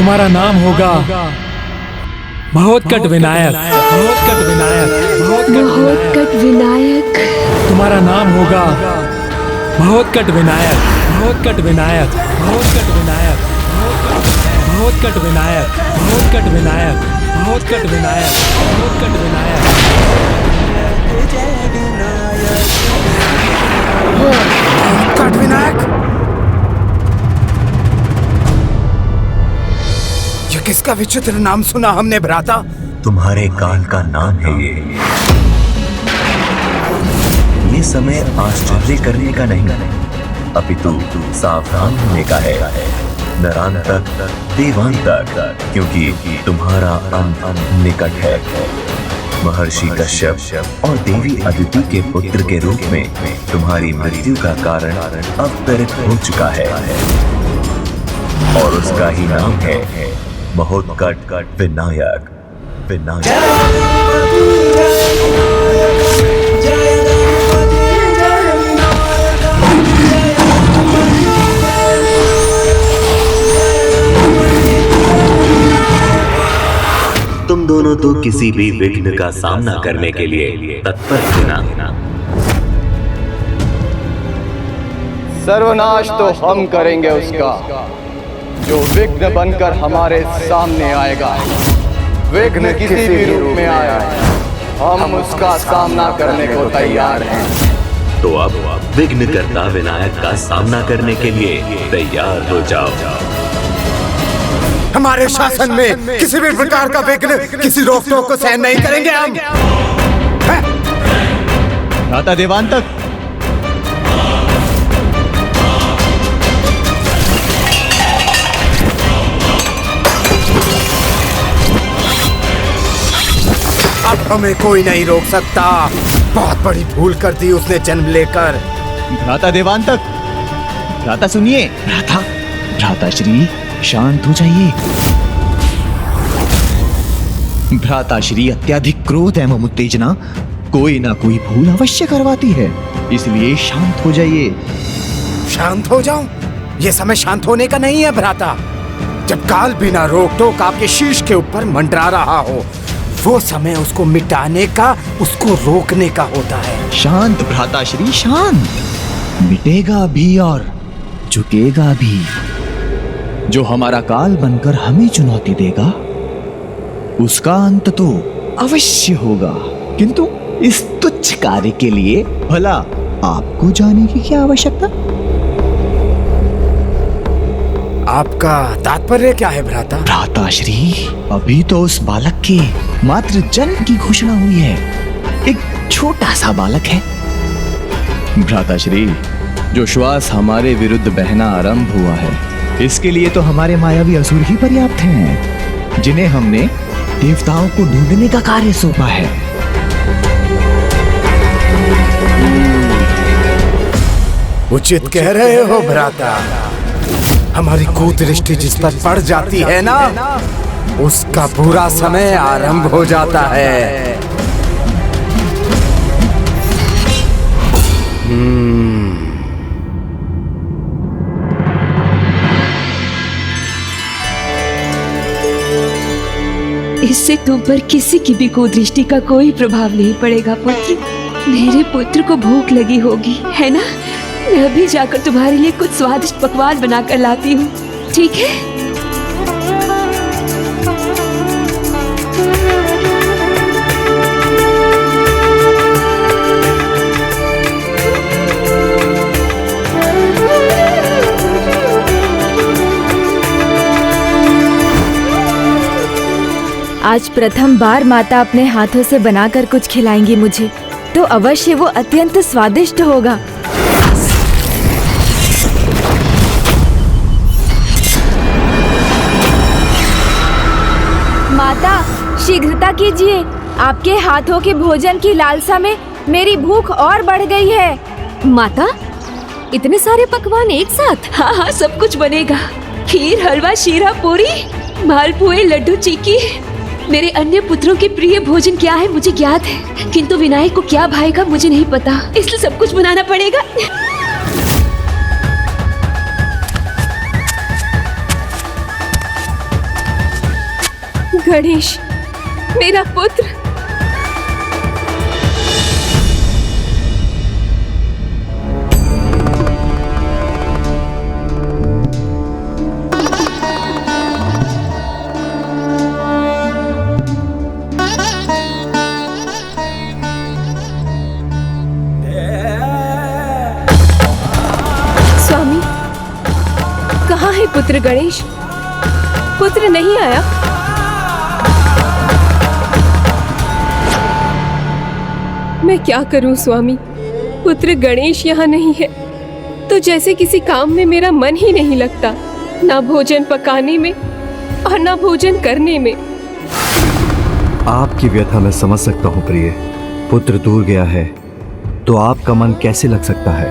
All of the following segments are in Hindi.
तुम्हारा नाम होगा महोत्कट विनायक। महोत्कट विनायक। महोत्कट विनायक। तुम्हारा नाम होगा महोत्कट विनायक। महोत्कट विनायक। महोत्कट विनायक। महोत्कट विनायक। महोत्कट विनायक। महोत्कट विनायक। महोत्कट विनायक। महोत्कट विनायक। ये किसका विचित्र नाम सुना हमने भ्राता? तुम्हारे काल का नाम है ये समय आश्चर्य करने का नहीं, अपितु सावधान होने का है। नरान तक देवान तक, क्योंकि तुम्हारा अंत निकट है। महर्षि कश्यप और देवी अदिति के पुत्र के रूप में तुम्हारी मृत्यु का कारण अवतरित हो चुका है और उसका ही नाम है महोत्कट विनायक। तुम दोनों तो किसी भी विघ्न का सामना करने के लिए तत्पर थे ना? सर्वनाश तो हम करेंगे उसका, जो विघ्न बनकर हमारे सामने आएगा। विघ्न किसी भी रूप में आया, हम उसका सामना करने को तैयार हैं। तो अब विघ्नकर्ता विनायक का सामना करने के लिए तैयार हो जाओ। हमारे शासन में किसी भी प्रकार का विघ्न, किसी रोक टोक को सहन नहीं करेंगे हम। भ्राता देवांतक, अब हमें कोई नहीं रोक सकता। बहुत बड़ी भूल कर दी उसने जन्म लेकर। भ्राता देवांतक, भ्राता सुनिए। भ्राता श्री शांत हो जाइए। भ्राता श्री अत्यधिक क्रोध एवं उत्तेजना कोई ना कोई भूल अवश्य करवाती है, इसलिए शांत हो जाइए। शांत हो जाऊं? ये समय शांत होने का नहीं है भ्राता। जब काल बिना रोक टोक आपके शीश के ऊपर मंडरा रहा हो, वो समय उसको मिटाने का, उसको रोकने का होता है। शांत भ्राता श्री शांत। मिटेगा भी और झुकेगा भी। जो हमारा काल बनकर हमें चुनौती देगा, उसका अंत तो अवश्य होगा। किंतु इस तुच्छ कार्य के लिए भला आपको जाने की क्या आवश्यकता? आपका तात्पर्य क्या है भ्राता? भ्राता श्री, अभी तो उस बालक के मात्र जन्म की घोषणा हुई है। एक छोटा सा बालक है। भ्राता श्री, जो श्वास हमारे विरुद्ध बहना आरंभ हुआ है, इसके लिए तो हमारे मायावी असुर ही पर्याप्त हैं, जिन्हें हमने देवताओं को ढूंढने का कार्य सौंपा है। उचित कह रहे हो भ्राता। हमारी कुदृष्टि जिस पर पड़ जाती है ना, उसका बुरा समय आरंभ हो जाता है। इससे तुम पर किसी की भी कुदृष्टि का कोई प्रभाव नहीं पड़ेगा पुत्र। मेरे पुत्र को भूख लगी होगी, है ना? मैं अभी जाकर तुम्हारे लिए कुछ स्वादिष्ट पकवान बनाकर लाती हूँ, ठीक है? आज प्रथम बार माता अपने हाथों से बनाकर कुछ खिलाएंगी मुझे, तो अवश्य वो अत्यंत स्वादिष्ट होगा। माता, शीघ्रता कीजिए। आपके हाथों के भोजन की लालसा में मेरी भूख और बढ़ गई है। माता, इतने सारे पकवान एक साथ? हाँ हाँ, सब कुछ बनेगा। खीर, हलवा, शीरा, पूरी, मालपुए, लड्डू, चीकी। मेरे अन्य पुत्रों के प्रिय भोजन क्या है मुझे ज्ञात है, किंतु विनायक को क्या भाएगा मुझे नहीं पता, इसलिए सब कुछ बनाना पड़ेगा। गणेश, मेरा पुत्र। स्वामी, कहाँ है पुत्र गणेश? पुत्र नहीं आया। मैं क्या करूं स्वामी, पुत्र गणेश यहाँ नहीं है, तो जैसे किसी काम में मेरा मन ही नहीं लगता, ना भोजन पकाने में और ना भोजन करने में। आपकी व्यथा मैं समझ सकता हूँ प्रिय। पुत्र दूर गया है तो आपका मन कैसे लग सकता है?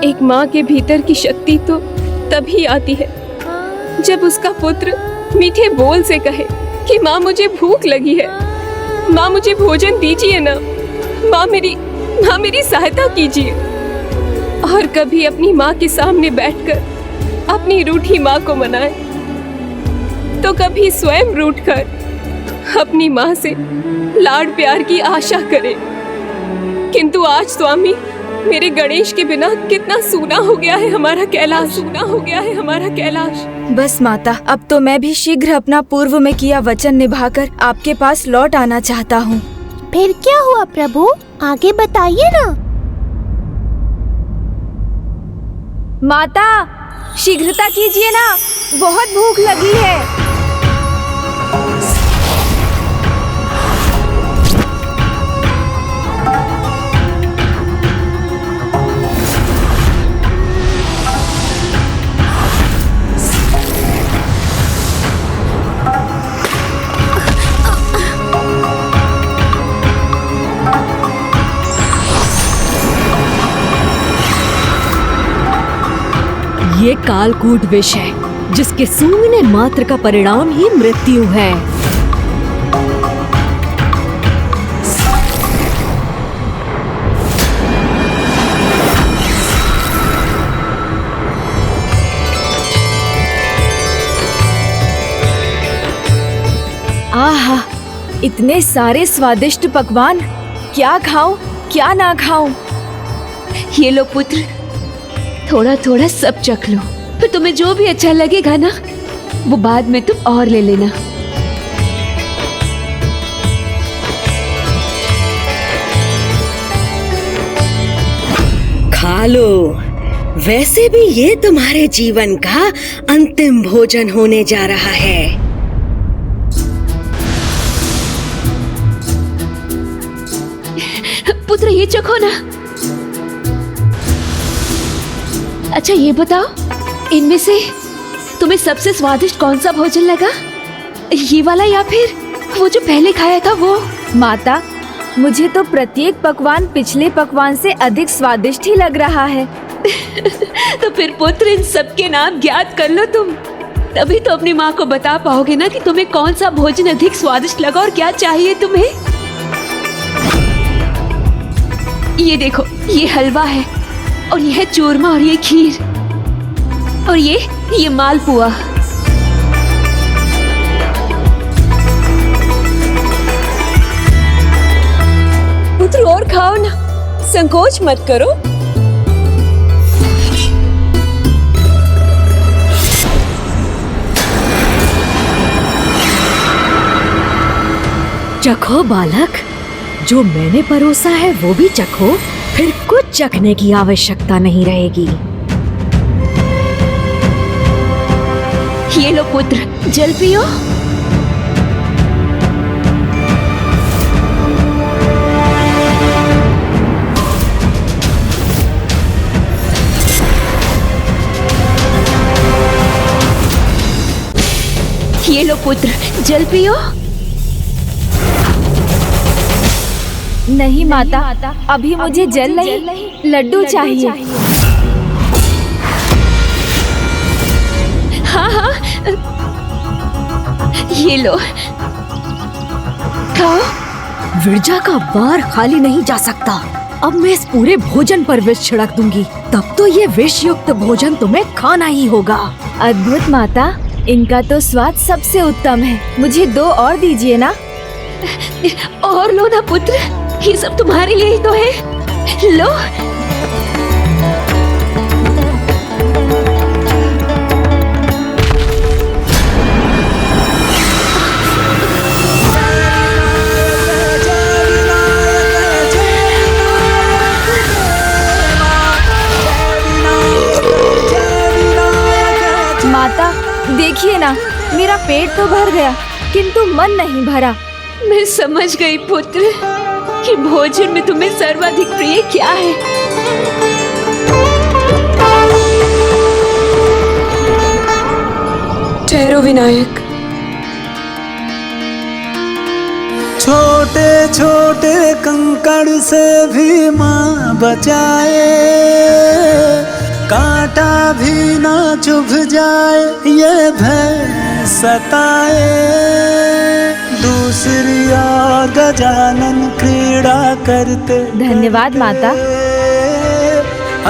एक माँ के भीतर की शक्ति तो तभी आती है जब उसका पुत्र मीठे बोल से कहे कि माँ मुझे भूख लगी है, माँ मुझे भोजन दीजिए ना, माँ मेरी सहायता कीजिए। और कभी अपनी माँ के सामने बैठकर अपनी रूठी माँ को मनाए, तो कभी स्वयं रूठकर अपनी माँ से लाड प्यार की आशा करे। किंतु आज स्वामी, मेरे गणेश के बिना कितना सूना हो गया है हमारा कैलाश, सूना हो गया है हमारा कैलाश। बस माता, अब तो मैं भी शीघ्र अपना पूर्व में किया वचन निभाकर आपके पास लौट आना चाहता हूँ। फिर क्या हुआ प्रभु, आगे बताइए ना। माता, शीघ्रता कीजिए ना, बहुत भूख लगी है। ये कालकूट विष है जिसके सूंघने मात्र का परिणाम ही मृत्यु है। आहा, इतने सारे स्वादिष्ट पकवान, क्या खाऊं क्या ना खाऊं। ये लो पुत्र, थोड़ा थोड़ा सब चख लो, फिर तुम्हें जो भी अच्छा लगेगा ना, वो बाद में तुम और ले लेना। खा लो, वैसे भी ये तुम्हारे जीवन का अंतिम भोजन होने जा रहा है। पुत्र ये चखो ना। अच्छा ये बताओ, इनमें से तुम्हें सबसे स्वादिष्ट कौन सा भोजन लगा? ये वाला या फिर वो जो पहले खाया था वो? माता, मुझे तो प्रत्येक पकवान पिछले पकवान से अधिक स्वादिष्ट ही लग रहा है। तो फिर पुत्र इन सबके नाम ज्ञात कर लो तुम, तभी तो अपनी माँ को बता पाओगे ना कि तुम्हें कौन सा भोजन अधिक स्वादिष्ट लगा और क्या चाहिए तुम्हें। ये देखो, ये हलवा है और ये है चूरमा और ये खीर और ये मालपुआ। पुत्र और खाओ ना, संकोच मत करो। चखो बालक, जो मैंने परोसा है वो भी चखो, फिर कुछ चखने की आवश्यकता नहीं रहेगी। ये लो पुत्र, जल पियो। ये लो पुत्र, जल पियो। नहीं माता, अभी मुझे जल नहीं, लड्डू चाहिए। हाँ हाँ, ये लो, खाओ। विरजा का वार खाली नहीं जा सकता। अब मैं इस पूरे भोजन पर विष छिड़क दूंगी, तब तो ये विष युक्त भोजन तुम्हें खाना ही होगा। अद्भुत माता, इनका तो स्वाद सबसे उत्तम है। मुझे 2 और दीजिए ना। और लो ना पुत्र, ये सब तुम्हारे लिए ही तो है। लो। माता देखिए ना, मेरा पेट तो भर गया किंतु मन नहीं भरा। मैं समझ गई पुत्र कि भोजन में तुम्हें सर्वाधिक प्रिय क्या है। ठहरो विनायक। छोटे छोटे कंकड़ से भी माँ बचाए, कांटा भी ना चुभ जाए ये भय सताए। दूसरी ओर गजानन क्रीड़ा करते, धन्यवाद माता।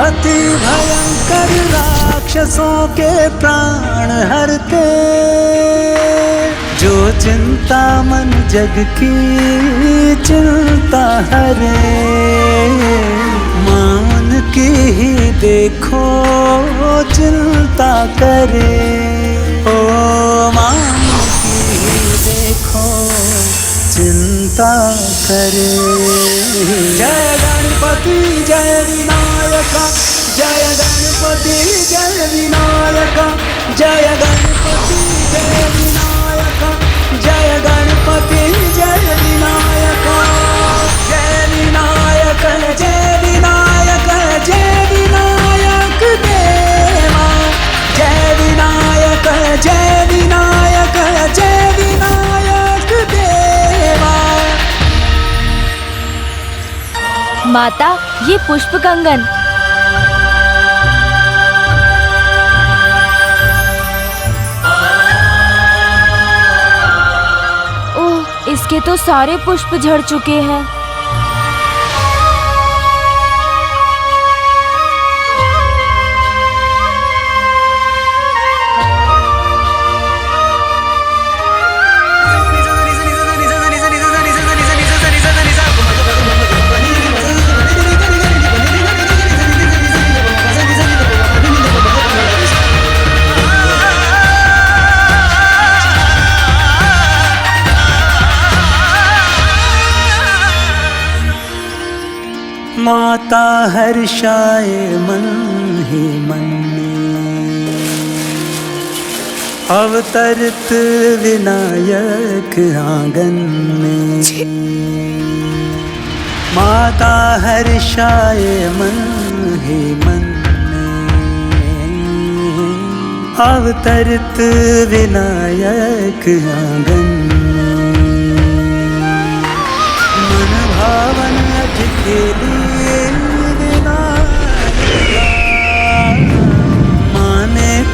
अति भयंकर राक्षसों के प्राण हरते। जो चिंता मन जग की चिंता हरे, मान की ही देखो चिंता करे। ओ मान की ही देखो चिंता करे। जय गणपति जय विनायक, जय गणपति जय विनायक, जय गणपति जय विनायक, जय गणपति जय विनायक, जय विनायक जय विनायक, जय विनायक देवा, जय विनायक जय विनायक, जय विनायक देवा। माता ये पुष्प कंगन। ओह, इसके तो सारे पुष्प झड़ चुके हैं। माता हर्षाए मन ही मन में, अवतरित विनायक आंगन में। माता हर्षाए मन ही मन में, अवतरित विनायक आंगन में। मन भावन अज खेली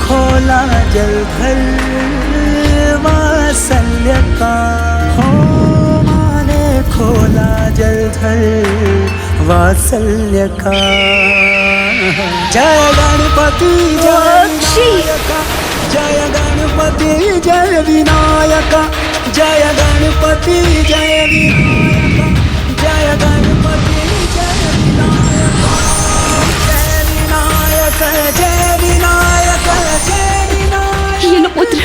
खोला जल घर वात्सल्य का, हो माने खोला जल घर वात्सल्य का। जय गणपति जय विनायक, जय गणपति जय विनायक, जय गणपति जय विनायक, जय गणपति जय विनायक, जय विनायक जय विनायक, जय विनायक। ये लो पुत्र।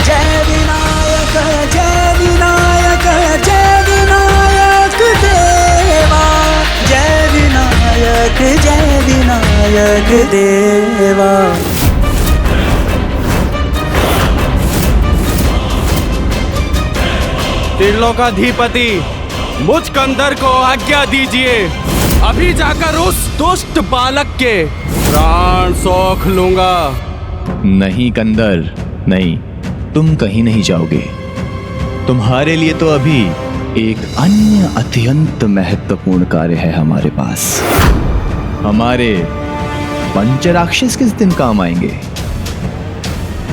जय विनायक जय विनायक, जय विनायक देवा, जय विनायक जय विनायक देवा। त्रिलोकाधिपति, मुझ कंदर को आज्ञा दीजिए। अभी जाकर उस दुष्ट बालक के प्राण सौख लूंगा। नहीं कंदर, नहीं, तुम कहीं नहीं जाओगे। तुम्हारे लिए तो अभी एक अन्य अत्यंत महत्वपूर्ण कार्य है हमारे पास। हमारे पंचराक्षस किस दिन काम आएंगे?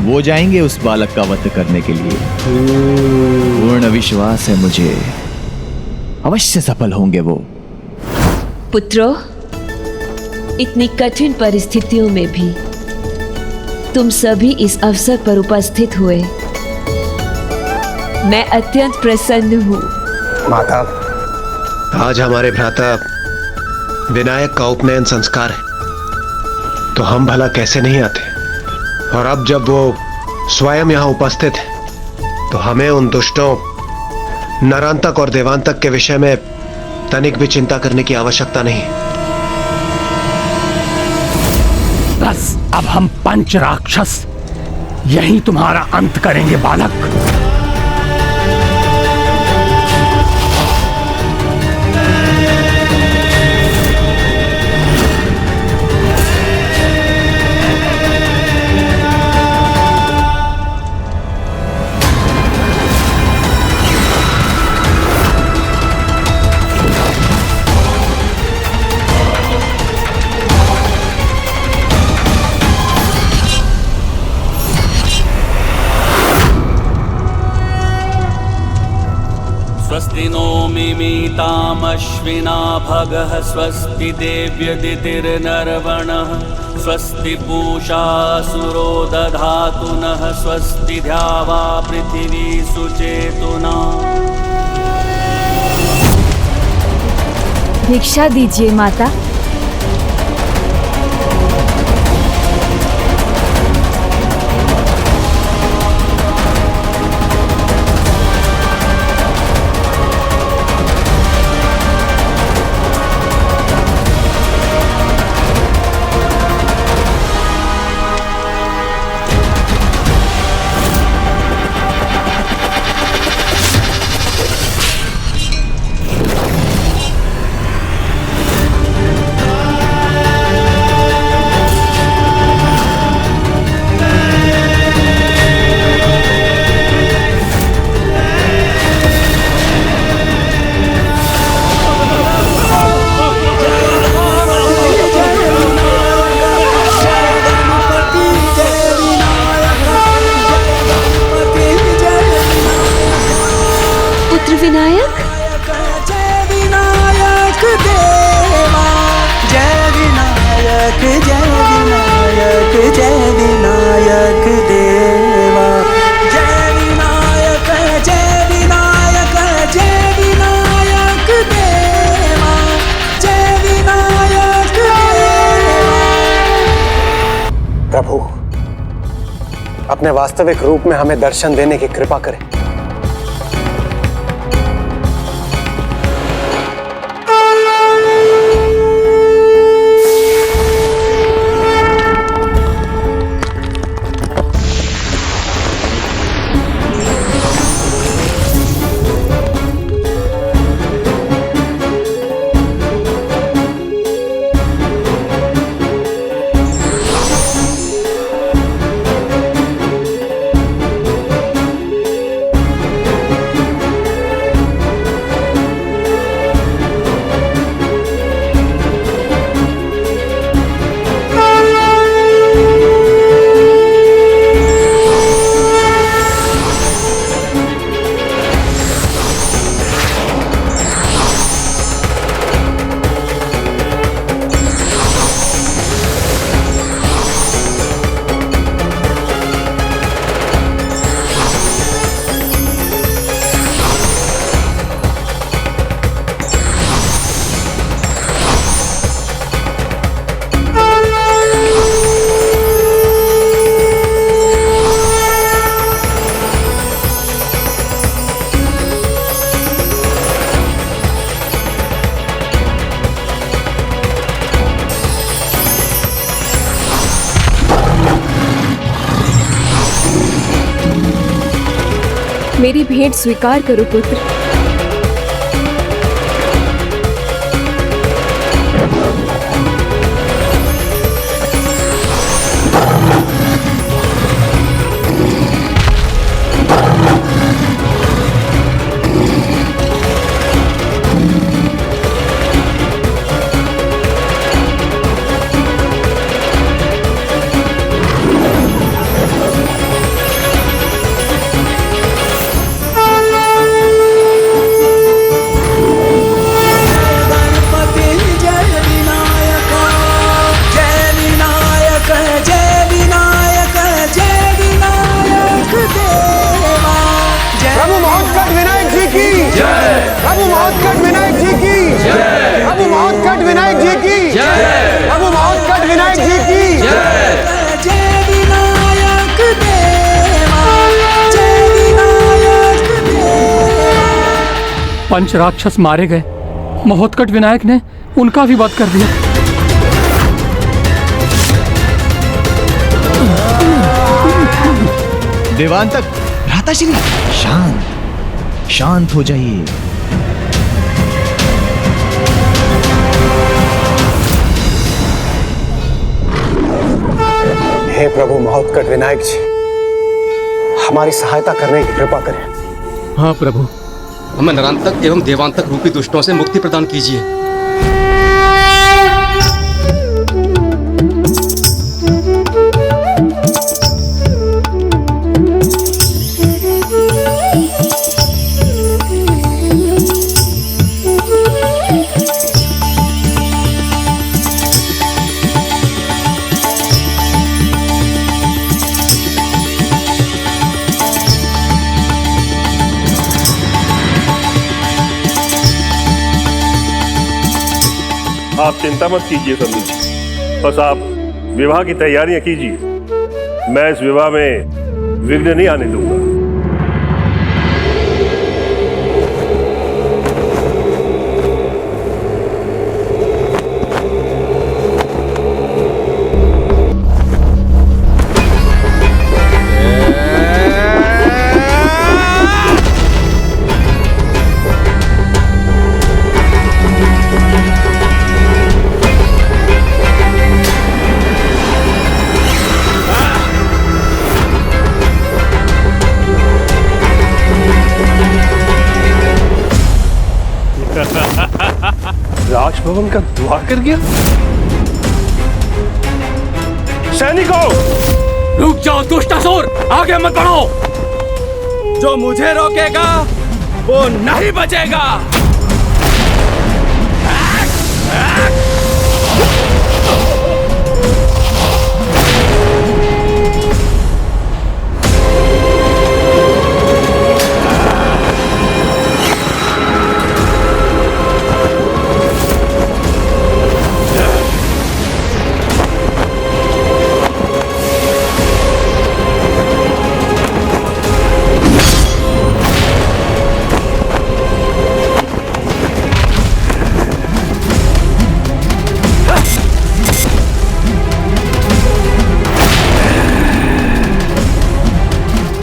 वो जाएंगे उस बालक का वध करने के लिए। पूर्ण विश्वास है मुझे, अवश्य सफल होंगे वो। पुत्रों, इतनी कठिन परिस्थितियों में भी तुम सभी इस अवसर पर उपस्थित हुए। मैं अत्यंत प्रसन्न हूँ। माता, आज हमारे भ्राता विनायक का उपनयन संस्कार है, तो हम भला कैसे नहीं आते। और अब जब वो स्वयं यहाँ उपस्थित है तो हमें उन दुष्टों नरांतक और देवांतक के विषय में तनिक भी चिंता करने की आवश्यकता नहीं। बस अब हम पंच राक्षस यहीं तुम्हारा अंत करेंगे बालक। स्वस्ति नो मिमीतामश्विना भगः स्वस्ति देव्यदितिर्नर्वणः स्वस्ति पूषा सुरो दधातु नः स्वस्ति द्यावा पृथिवी सुचेतुना। भिक्षा दीजिए माता। विनायक, जय विनायक देवा, जय विनायक, जय विनायक, जय विनायक देवा, जय विनायक, जय विनायक, जय विनायक देवा, जय विनायक देवा। प्रभु, अपने वास्तविक रूप में हमें दर्शन देने की कृपा करें। मेरी भेंट स्वीकार करो पुत्र। प्रभु महोत्कट विनायक जी की प्रभु महोत्कट विनायक जी की प्रभु महोत्कट विनायक जी की पंच राक्षस मारे गए, महोत्कट विनायक ने उनका भी वध कर दिया। देवांतक, भ्राताश्री शांत शांत हो जाइए। हे प्रभु महोत्कट विनायक जी, हमारी सहायता करने की कृपा करें। हाँ प्रभु, हमें नरांतक एवं देवांतक रूपी दुष्टों से मुक्ति प्रदान कीजिए। आप चिंता मत कीजिए पंडित जी, बस आप विवाह की तैयारियां कीजिए। मैं इस विवाह में विघ्न नहीं आने दूंगा। राजभवन का द्वार कर गया। सैनिकों, रुक जाओ दुष्टासुर, आगे मत बढ़ो। जो मुझे रोकेगा वो नहीं बचेगा।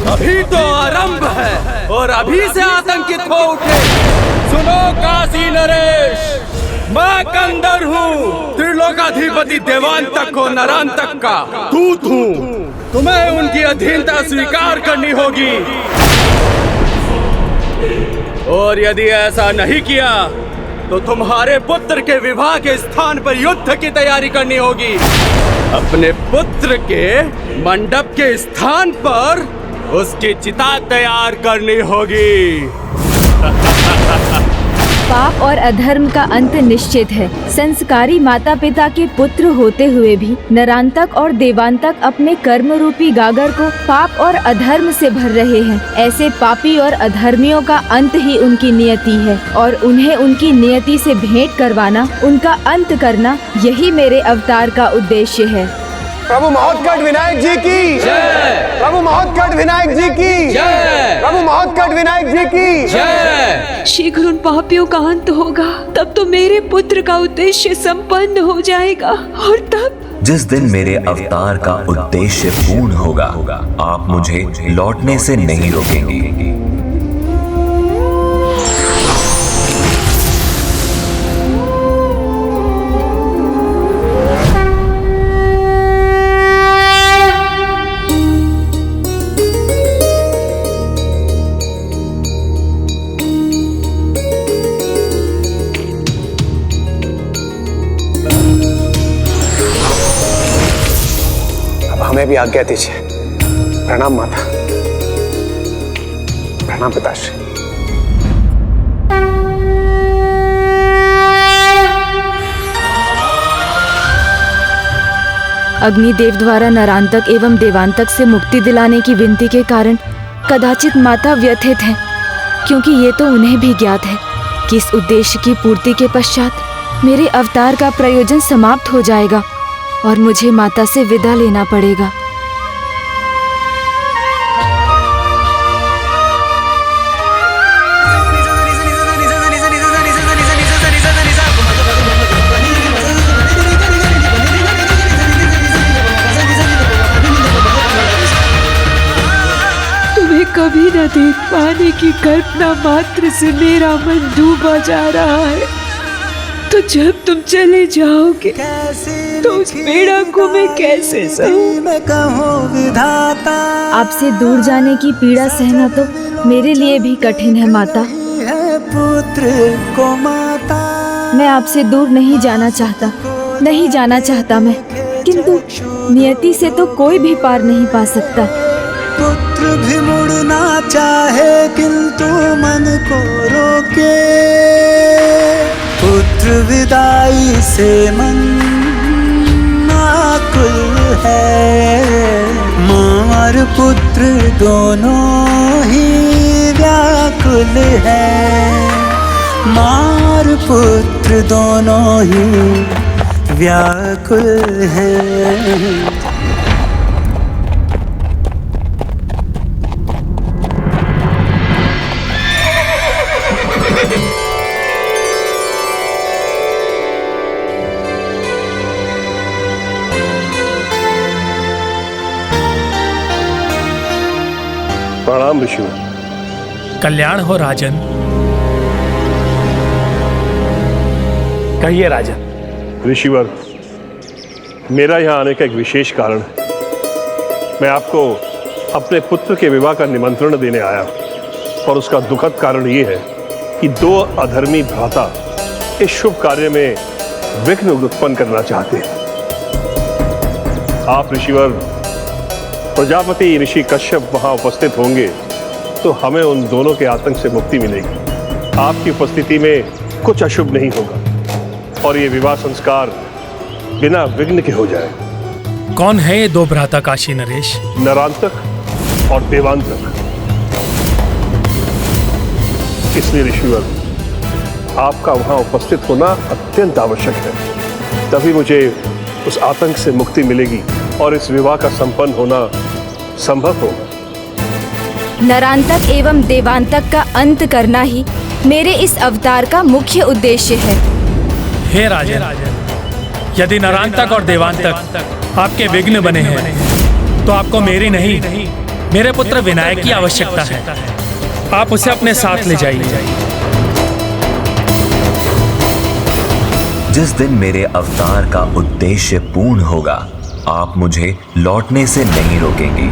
अभी तो आरंभ है और अभी से आतंकित हो उठे। सुनो काशी नरेश, मैं कंदर हूँ, त्रिलोकाधिपति देवांतक को नरांतक का दूत हूँ। तुम्हें उनकी अधीनता स्वीकार करनी होगी, और यदि ऐसा नहीं किया तो तुम्हारे पुत्र के विवाह के स्थान पर युद्ध की तैयारी करनी होगी। अपने पुत्र के मंडप के स्थान पर उसकी चिता तैयार करनी होगी। पाप और अधर्म का अंत निश्चित है। संस्कारी माता पिता के पुत्र होते हुए भी नरांतक और देवांतक अपने कर्म रूपी गागर को पाप और अधर्म से भर रहे हैं। ऐसे पापी और अधर्मियों का अंत ही उनकी नियति है, और उन्हें उनकी नियति से भेंट करवाना, उनका अंत करना, यही मेरे अवतार का उद्देश्य है। प्रभु महोत्कट विनायक जी की जय। प्रभु महोत्कट विनायक जी की जय। प्रभु महोत्कट विनायक जी की जय। शीघ्र उन पापियों का अंत होगा, तब तो मेरे पुत्र का उद्देश्य संपन्न हो जाएगा। और तब जिस दिन मेरे अवतार का उद्देश्य पूर्ण होगा, आप मुझे लौटने से नहीं रोकेंगे। हमें भी आज्ञा दीजिए। प्रणाम माता, प्रणाम पिताश्री। अग्निदेव द्वारा नरांतक एवं देवांतक से मुक्ति दिलाने की विनती के कारण कदाचित माता व्यथित है। क्योंकि ये तो उन्हें भी ज्ञात है कि इस उद्देश्य की पूर्ति के पश्चात मेरे अवतार का प्रयोजन समाप्त हो जाएगा और मुझे माता से विदा लेना पड़ेगा। कभी न देख पाने की कल्पना मात्र से मेरा मन डूबा जा रहा है। तो जब तुम चले जाओगे तो उस पीड़ा को मैं कैसे सहूं? आपसे दूर जाने की पीड़ा सहना तो मेरे लिए भी कठिन है माता। पुत्र को माता मैं आपसे दूर नहीं जाना चाहता मैं, किंतु नियति से तो कोई भी पार नहीं पा सकता। पुत्र भी मुड़ना चाहे किंतु मन को रोके, पुत्र विदाई से मन आकुल है। माँ और पुत्र दोनों ही व्याकुल है, माँ और पुत्र दोनों ही व्याकुल है। प्रणाम ऋषिवर। कल्याण हो राजन। कहिए राजन। ऋषिवर, मेरा यहाँ आने का एक विशेष कारण है। मैं आपको अपने पुत्र के विवाह का निमंत्रण देने आया और उसका दुखद कारण ये है कि दो अधर्मी भ्राता इस शुभ कार्य में विघ्न उत्पन्न करना चाहते हैं। आप ऋषिवर, प्रजापति ऋषि कश्यप वहां उपस्थित होंगे तो हमें उन दोनों के आतंक से मुक्ति मिलेगी। आपकी उपस्थिति में कुछ अशुभ नहीं होगा और ये विवाह संस्कार बिना विघ्न के हो जाए। कौन है ये दो भ्राता काशी नरेश? नरांतक और देवांतक। इसलिए ऋषिवर, आपका वहां उपस्थित होना अत्यंत आवश्यक है, तभी मुझे उस आतंक से मुक्ति मिलेगी और इस विवाह का संपन्न होना संभव होगा। नरांतक एवं देवांतक का अंत करना ही मेरे इस अवतार का मुख्य उद्देश्य है। हे राजन, यदि नरांतक और देवांतक आपके विघ्न बने हैं तो आपको मेरी नहीं, मेरे पुत्र विनायक की आवश्यकता है। आप उसे अपने साथ ले जाइए। जिस दिन मेरे अवतार का उद्देश्य पूर्ण होगा, आप मुझे लौटने से नहीं रोकेंगी।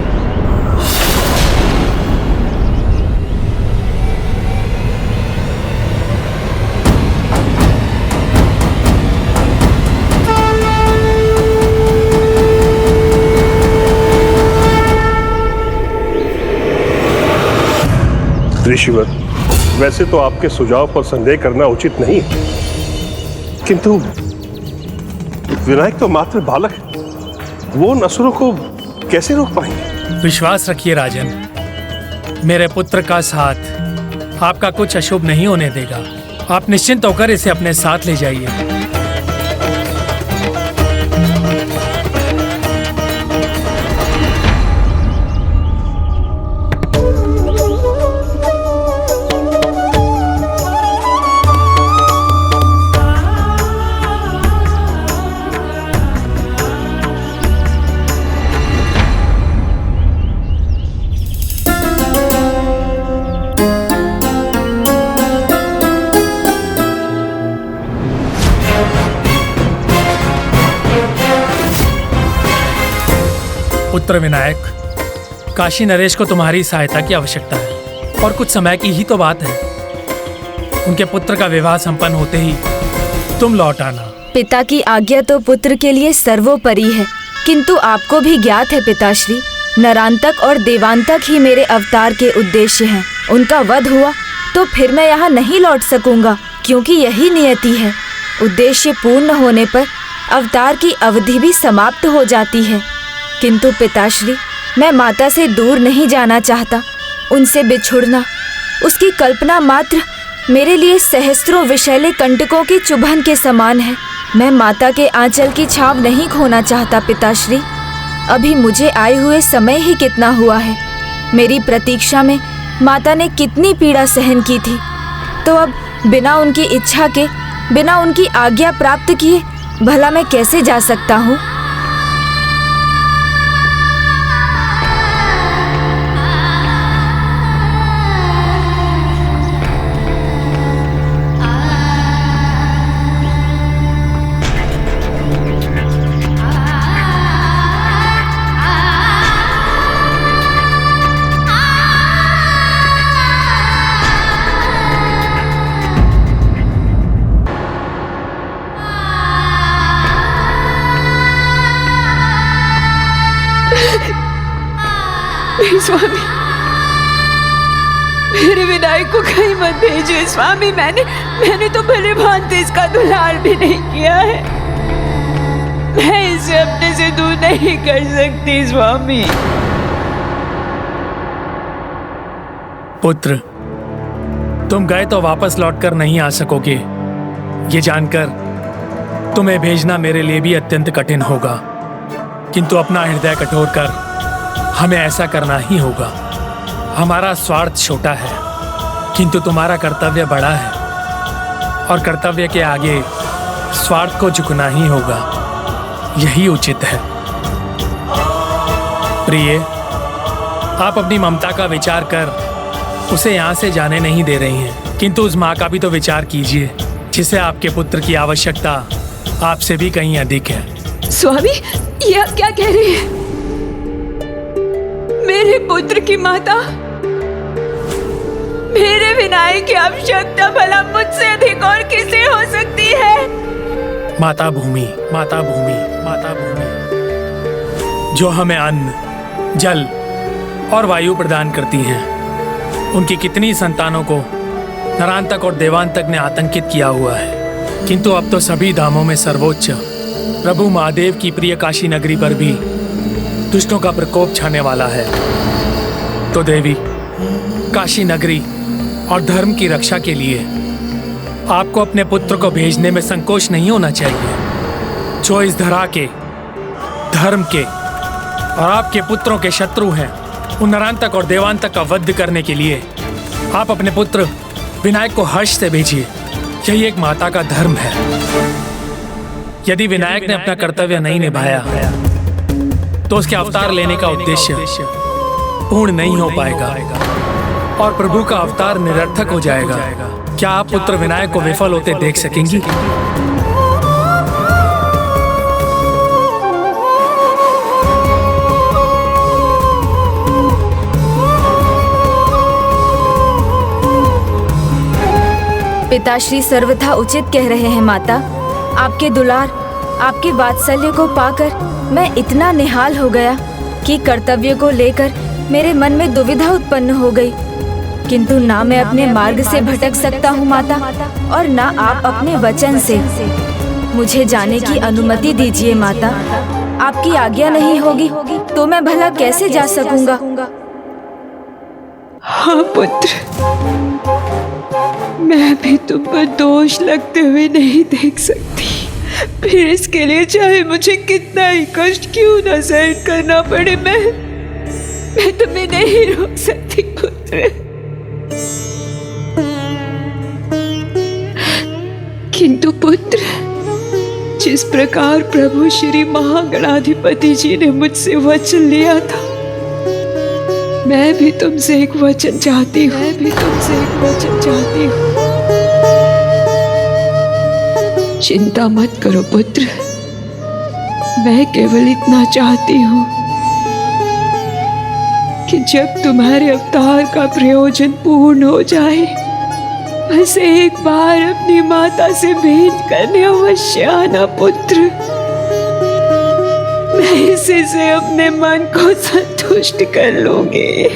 ऋषिवर, वैसे तो आपके सुझाव पर संदेह करना उचित नहीं है, किंतु विनायक तो मात्र बालक है, वो उन असुरों को कैसे रोक पाएंगे? विश्वास रखिए राजन, मेरे पुत्र का साथ आपका कुछ अशुभ नहीं होने देगा। आप निश्चिंत होकर इसे अपने साथ ले जाइए। पुत्र विनायक, काशी नरेश को तुम्हारी सहायता की आवश्यकता है और कुछ समय की ही तो बात है। उनके पुत्र का विवाह संपन्न होते ही तुम लौट आना। पिता की आज्ञा तो पुत्र के लिए सर्वोपरि है, किंतु आपको भी ज्ञात है पिताश्री, नरांतक और देवांतक ही मेरे अवतार के उद्देश्य हैं। उनका वध हुआ तो फिर मैं यहाँ नहीं लौट सकूंगा, क्योंकि यही नियति है। उद्देश्य पूर्ण होने पर अवतार की अवधि भी समाप्त हो जाती है। किंतु पिताश्री, मैं माता से दूर नहीं जाना चाहता। उनसे बिछुड़ना उसकी कल्पना मात्र मेरे लिए सहस्त्रों विषैले कंटकों के चुभन के समान है। मैं माता के आंचल की छाव नहीं खोना चाहता पिताश्री। अभी मुझे आए हुए समय ही कितना हुआ है। मेरी प्रतीक्षा में माता ने कितनी पीड़ा सहन की थी, तो अब बिना उनकी इच्छा के, बिना उनकी आज्ञा प्राप्त किए भला मैं कैसे जा सकता हूँ? स्वामी, मेरे विनायक को कहीं मत भेजिए स्वामी। मैंने तो भले भांति इसका दुलार भी नहीं किया है। मैं इसे अपने से दूर नहीं कर सकती स्वामी। पुत्र, तुम गए तो वापस लौटकर नहीं आ सकोगे। ये जानकर तुम्हें भेजना मेरे लिए भी अत्यंत कठिन होगा, किंतु अपना हृदय कठोर कर हमें ऐसा करना ही होगा। हमारा स्वार्थ छोटा है, किंतु तुम्हारा कर्तव्य बड़ा है, और कर्तव्य के आगे स्वार्थ को झुकना ही होगा। यही उचित है। प्रिय, आप अपनी ममता का विचार कर उसे यहाँ से जाने नहीं दे रही हैं, किंतु उस माँ का भी तो विचार कीजिए जिसे आपके पुत्र की आवश्यकता आपसे भी कहीं अधिक है। स्वामी, ये आप क्या कह रहे हैं? मेरे पुत्र की माता, मेरे विनायक की आवश्यकता भला मुझसे अधिक और किसे हो सकती है? माता भूमि, माता भूमि, माता भूमि, जो हमें अन्न, जल और वायु प्रदान करती हैं। उनकी कितनी संतानों को नरांतक और देवांतक ने आतंकित किया हुआ है, किंतु अब तो सभी धामों में सर्वोच्च प्रभु महादेव की प्रिय काशी नगरी पर भी दुष्टों का प्रकोप छाने वाला है। तो देवी, काशी नगरी और धर्म की रक्षा के लिए आपको अपने पुत्र को भेजने में संकोच नहीं होना चाहिए। जो इस धरा के, धर्म के और आपके पुत्रों के शत्रु हैं, उन नरांतक और देवांतक का वध करने के लिए आप अपने पुत्र विनायक को हर्ष से भेजिए। यही एक माता का धर्म है। यदि विनायक ने अपना कर्तव्य नहीं निभाया तो उसके अवतार लेने का उद्देश्य पूर्ण नहीं हो पाएगा और प्रभु का अवतार निरर्थक हो जाएगा। क्या आप पुत्र विनायक को विफल होते देख सकेंगी? पिताश्री सर्वथा उचित कह रहे हैं माता। आपके दुलार, आपके वात्सल्य को पाकर मैं इतना निहाल हो गया कि कर्तव्य को लेकर मेरे मन में दुविधा उत्पन्न हो गई। किंतु ना मैं अपने मार्ग से भटक सकता हूँ माता, और ना आप अपने वचन से। मुझे जाने की अनुमति दीजिए माता। आपकी आज्ञा नहीं होगी तो मैं भला कैसे जा सकूंगा? हाँ पुत्र, मैं भी तुम पर दोष लगते हुए नहीं देख सकती। फिर इसके लिए चाहे मुझे कितना ही कष्ट क्यों न सहन करना पड़े, मैं तुम्हें नहीं रोक सकती पुत्र। किंतु पुत्र, जिस प्रकार प्रभु श्री महागणाधिपति जी ने मुझसे वचन लिया था, मैं भी तुमसे एक वचन चाहती हूँ। चिंता मत करो पुत्र, मैं केवल इतना चाहती हूँ कि जब तुम्हारे अवतार का प्रयोजन पूर्ण हो जाए, बस एक बार अपनी माता से भेंट करने अवश्य आना पुत्र। मैं इसी से अपने मन को संतुष्ट कर लूंगी।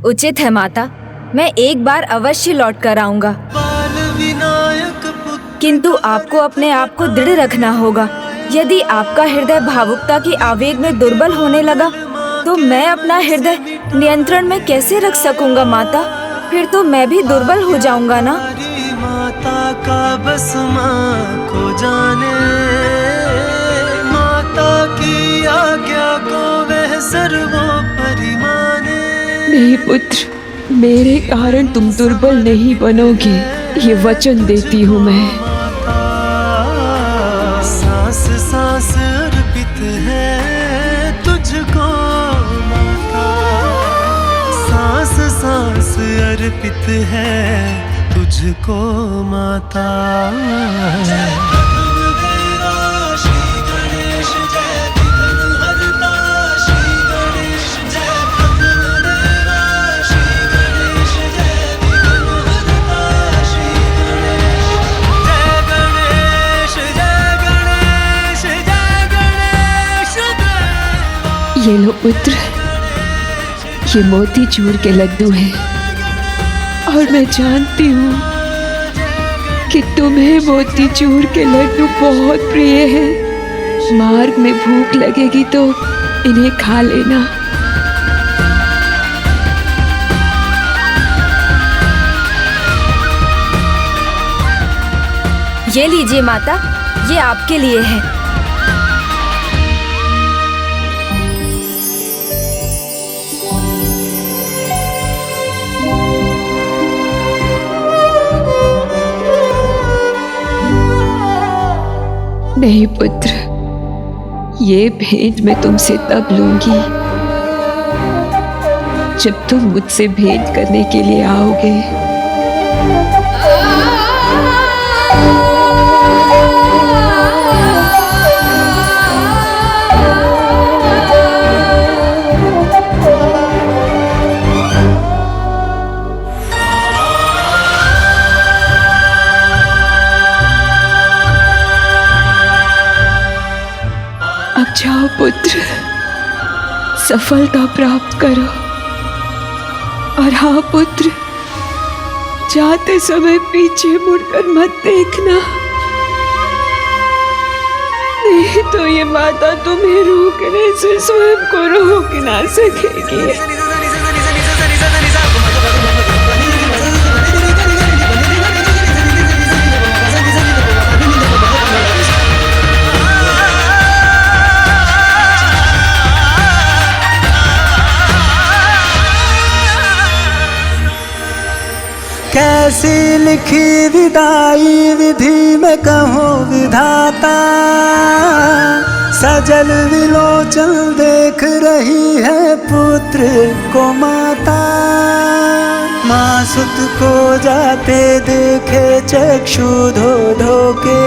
उचित है माता, मैं एक बार अवश्य लौट कर आऊंगा। किंतु आपको अपने आप को दृढ़ रखना होगा। यदि आपका हृदय भावुकता की आवेग में दुर्बल होने लगा तो मैं अपना हृदय नियंत्रण में कैसे रख सकूंगा माता? फिर तो मैं भी दुर्बल हो जाऊंगा ना। माता का बस माँ को जाने, माता की आज्ञा को वह सर्वोपरि माने। नहीं पुत्र, मेरे कारण तुम दुर्बल नहीं बनोगे, ये वचन देती हूँ मैं। सांस सांस अर्पित है तुझको माता, सांस सांस अर्पित है तुझको माता। ये लो पुत्र, ये मोतीचूर के लड्डू हैं और मैं जानती हूँ कि तुम्हें मोतीचूर के लड्डू बहुत प्रिय हैं। मार्ग में भूख लगेगी तो इन्हें खा लेना। ये लीजिए माता, ये आपके लिए है। नहीं पुत्र, ये भेंट मैं तुमसे तब लूंगी जब तुम मुझसे भेंट करने के लिए आओगे। अब जाओ पुत्र, सफलता प्राप्त करो। और हाँ पुत्र, जाते समय पीछे मुड़कर मत देखना, नहीं तो ये माता तुम्हें रोकने से स्वयं को रोक ना सकेगी। कैसी लिखी विदाई विधि में कहो विधाता, सजल विलोचन देख रही है पुत्र को माता। माँ सुत को जाते देखे चक्षु धो धो के,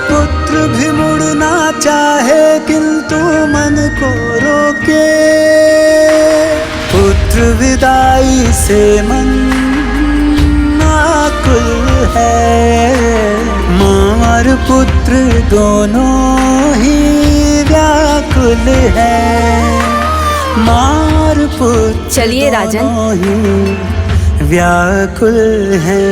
पुत्र भी मुड़ना चाहे किंतु मन को रोके। पुत्र विदाई से मन आकुल है, माँ और पुत्र दोनों ही व्याकुल है। माँ और पुत्र चलिए राजन, दोनों ही व्याकुल है।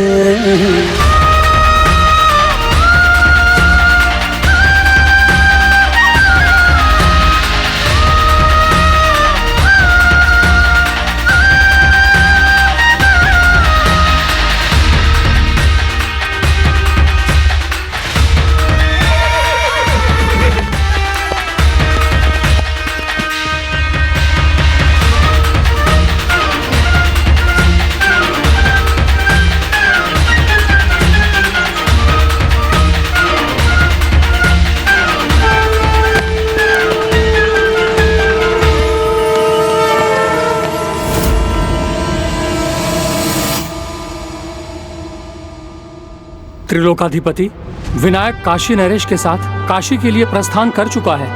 त्रिलोकाधिपति विनायक काशी नरेश के साथ काशी के लिए प्रस्थान कर चुका है।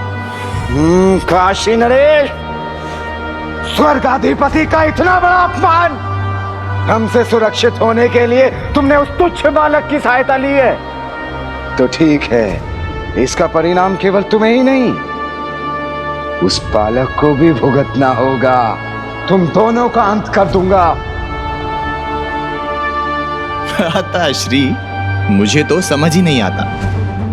काशी नरेश, स्वर्गाधिपति का इतना बड़ा अपमान! हमसे सुरक्षित होने के लिए तुमने उस तुच्छ बालक की सहायता ली है। तो ठीक है, इसका परिणाम केवल तुम्हें ही नहीं, उस बालक को भी भुगतना होगा। तुम दोनों का अंत कर दूंगा। भ्राताश्री, मुझे तो समझ ही नहीं आता,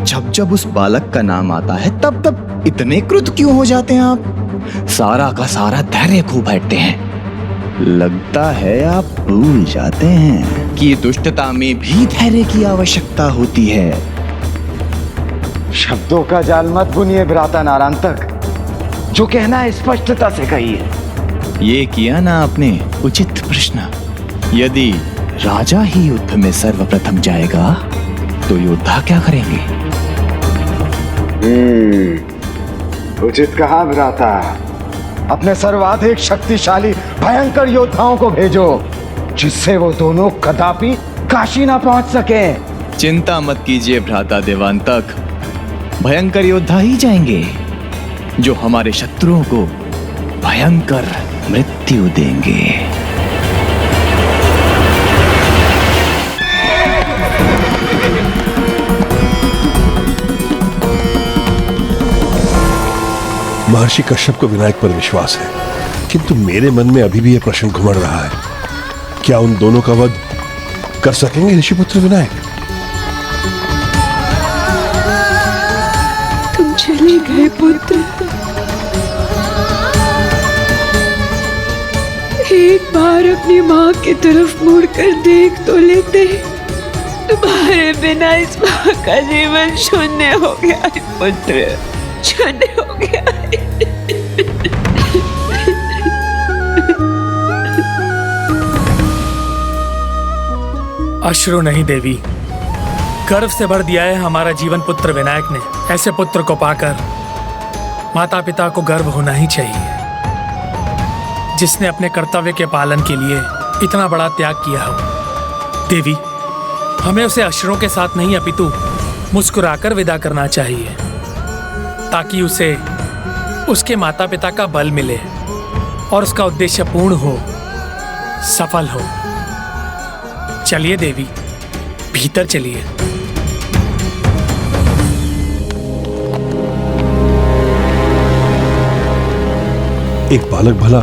जब जब उस बालक का नाम आता है तब तब इतने क्रुद्ध क्यों हो जाते हैं आप? सारा का सारा धैर्य खो बैठते हैं। लगता है आप भूल जाते हैं कि दुष्टता में भी धैर्य की आवश्यकता होती है। शब्दों का जाल मत बुनिए भ्राता नारांतक, जो कहना है स्पष्टता से कहिए। ये किया ना आपने उचित प्रश्न। यदि राजा ही युद्ध में सर्वप्रथम जाएगा तो योद्धा क्या करेंगे? उचित कहा भ्राता। अपने सर्वाधिक शक्तिशाली भयंकर योद्धाओं को भेजो, जिससे वो दोनों कदापि काशी ना पहुंच सके। चिंता मत कीजिए भ्राता देवांतक, भयंकर योद्धा ही जाएंगे जो हमारे शत्रुओं को भयंकर मृत्यु देंगे। महर्षि कश्यप को विनायक पर विश्वास है, किंतु मेरे मन में अभी भी यह प्रश्न घुमड़ रहा है, क्या उन दोनों का वध कर सकेंगे ऋषिपुत्र विनायक? तुम चले गए पुत्र, एक बार अपनी माँ की तरफ मुड़कर देख तो लेते। तुम्हारे बिना इस माँ का जीवन शून्य हो गया है पुत्र, शून्य हो गया है। अश्रु नहीं देवी, गर्व से भर दिया है हमारा जीवन पुत्र विनायक ने। ऐसे पुत्र को पाकर माता पिता को गर्व होना ही चाहिए, जिसने अपने कर्तव्य के पालन के लिए इतना बड़ा त्याग किया हो। देवी, हमें उसे अश्रुओं के साथ नहीं अपितु मुस्कुराकर विदा करना चाहिए, ताकि उसे उसके माता पिता का बल मिले और उसका उद्देश्य पूर्ण हो, सफल हो। चलिए देवी, भीतर चलिए। एक बालक भला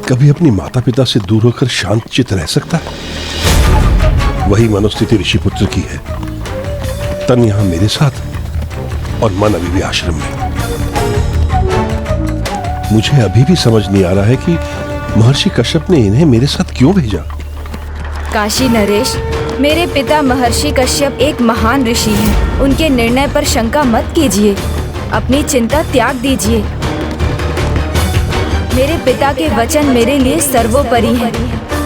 कभी अपनी माता पिता से दूर होकर शांत चित्त रह सकता है? वही मनोस्थिति ऋषिपुत्र की है। तन यहां मेरे साथ और मन अभी भी आश्रम में। मुझे अभी भी समझ नहीं आ रहा है कि महर्षि कश्यप ने इन्हें मेरे साथ क्यों भेजा। काशी नरेश, मेरे पिता महर्षि कश्यप एक महान ऋषि हैं। उनके निर्णय पर शंका मत कीजिए, अपनी चिंता त्याग दीजिए। मेरे पिता के वचन मेरे लिए सर्वोपरि हैं।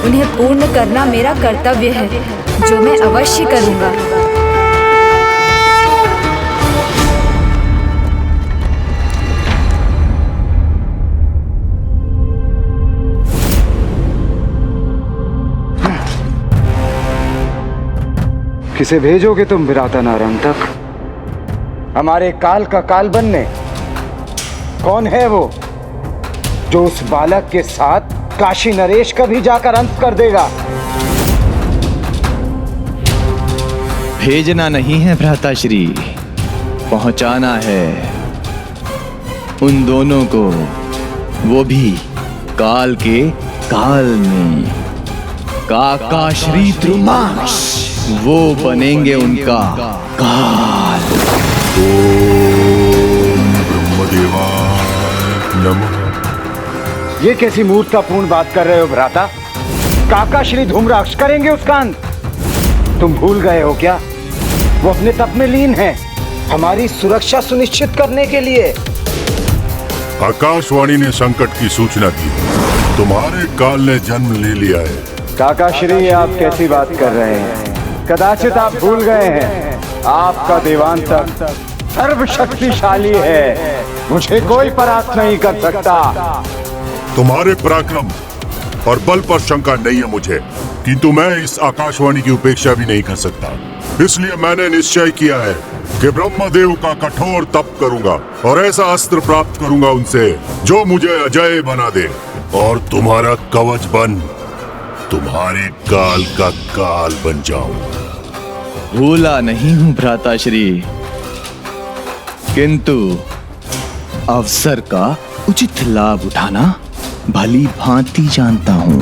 उन्हें पूर्ण करना मेरा कर्तव्य है, जो मैं अवश्य करूंगा। किसे भेजोगे तुम भ्राता नारांतक? हमारे काल का काल बनने? कौन है वो जो उस बालक के साथ काशी नरेश का भी जाकर अंत कर देगा? भेजना नहीं है भ्राताश्री, पहुंचाना है उन दोनों को, वो भी काल के काल में। काका श्री द्रुमाश, वो बनेंगे उनका काल। ओम ब्रह्मदेवाय नमः। ये कैसी मूर्खतापूर्ण बात कर रहे हो भ्राता? काका श्री धूम्राक्ष करेंगे उसका अंत? तुम भूल गए हो क्या? वो अपने तप में लीन है, हमारी सुरक्षा सुनिश्चित करने के लिए। आकाशवाणी ने संकट की सूचना दी, तुम्हारे काल ने जन्म ले लिया है। काका श्री, आप कैसी बात कर रहे हैं? कदाचित आप भूल गए हैं, आपका देवांतक सर्वशक्तिशाली है, मुझे कोई परास्त नहीं कर सकता। तुम्हारे पराक्रम और बल पर शंका नहीं है मुझे, किंतु मैं इस आकाशवाणी की उपेक्षा भी नहीं कर सकता। इसलिए मैंने निश्चय किया है कि ब्रह्मदेव का कठोर तप करूंगा और ऐसा अस्त्र प्राप्त करूंगा उनसे जो मुझे अजय बना दे, और तुम्हारा कवच बन तुम्हारे काल का काल बन जाऊंगा। भूला नहीं हूं भ्राताश्री, किंतु अवसर का उचित लाभ उठाना भली भांति जानता हूं।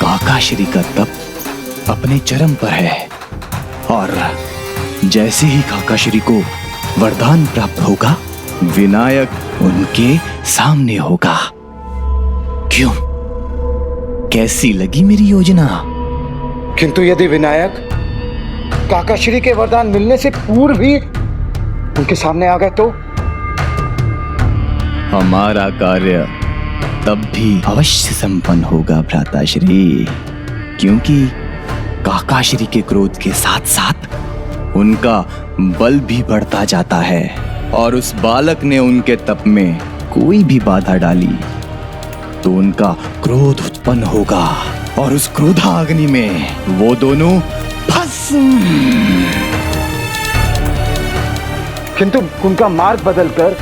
काकाश्री का तप अपने चरम पर है, और जैसे ही काकाश्री को वरदान प्राप्त होगा, विनायक उनके सामने होगा। क्यों? कैसी लगी मेरी योजना? किंतु यदि विनायक काकाश्री के वरदान मिलने से पूर्व ही उनके सामने आ गए तो? हमारा कार्य तब भी अवश्य संपन्न होगा भ्राताश्री, क्योंकि काकाश्री के क्रोध के साथ साथ उनका बल भी बढ़ता जाता है, और उस बालक ने उनके तप में कोई भी बाधा डाली तो उनका क्रोध उत्पन्न होगा, और उस क्रोधाग्नि में वो दोनों किंतु उनका मार्ग बदलकर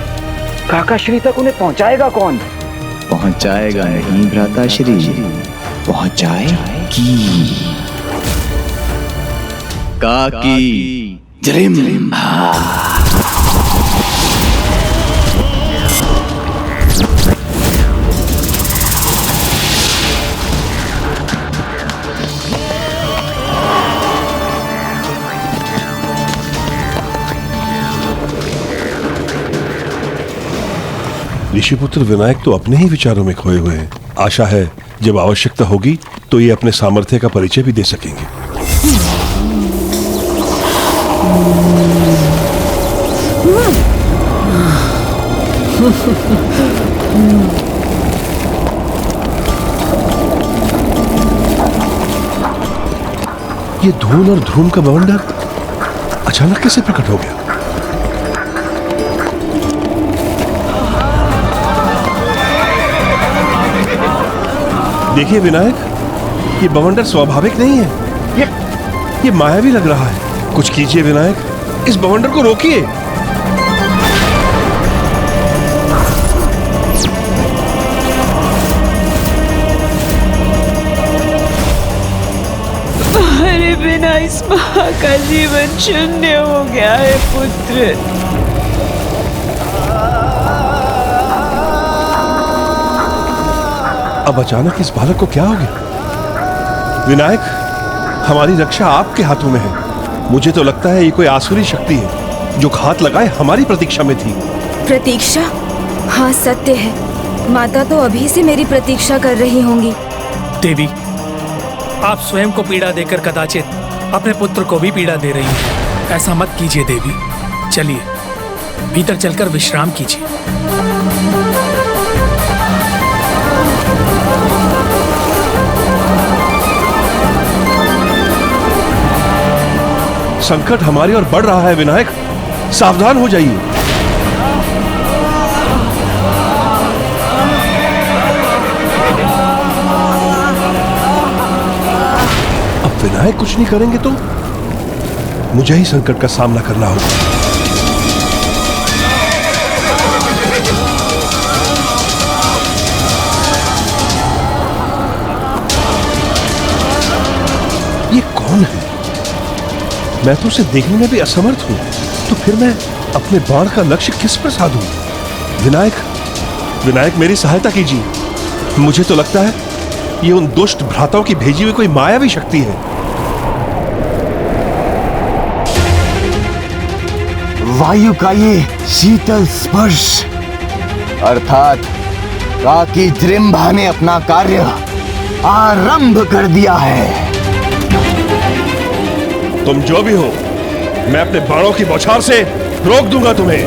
काकाश्री तक उन्हें पहुंचाएगा कौन? पहुंचाएगा नहीं भ्राताश्री, पहुंचाएगी काकी जरिम्भा। ऋषिपुत्र विनायक तो अपने ही विचारों में खोए हुए हैं। आशा है जब आवश्यकता होगी तो ये अपने सामर्थ्य का परिचय भी दे सकेंगे। ये धूल और धूम का बवंडर अचानक कैसे प्रकट हो गया? देखिए विनायक, ये बवंडर स्वाभाविक नहीं है, ये मायावी लग रहा है। कुछ कीजिए विनायक, इस बवंडर को रोकिए। तुम्हारे बिना इस माँ का जीवन शून्य हो गया है पुत्र। अब अचानक इस बालक को क्या हो गया? विनायक, हमारी रक्षा आपके हाथों में है। मुझे तो लगता है ये कोई आसुरी शक्ति है जो घात लगाए हमारी प्रतीक्षा में थी। प्रतीक्षा? हाँ सत्य है, माता तो अभी से मेरी प्रतीक्षा कर रही होंगी। देवी, आप स्वयं को पीड़ा देकर कदाचित अपने पुत्र को भी पीड़ा दे रही हैं। ऐसा मत कीजिए देवी। चलिए भीतर चलकर विश्राम कीजिए। संकट हमारी ओर बढ़ रहा है विनायक, सावधान हो जाइए। अब विनायक कुछ नहीं करेंगे तो मुझे ही संकट का सामना करना होगा। ये कौन है? मैं तो उसे देखने में भी असमर्थ हूं, तो फिर मैं अपने बाण का लक्ष्य किस पर साधूं? विनायक, विनायक मेरी सहायता कीजिए। मुझे तो लगता है ये उन दुष्ट भ्राताओं की भेजी हुई कोई मायावी शक्ति है। वायु का ये शीतल स्पर्श, अर्थात काकी जरिम्भा ने अपना कार्य आरंभ कर दिया है। तुम जो भी हो, मैं अपने बाणों की बौछार से रोक दूंगा तुम्हें।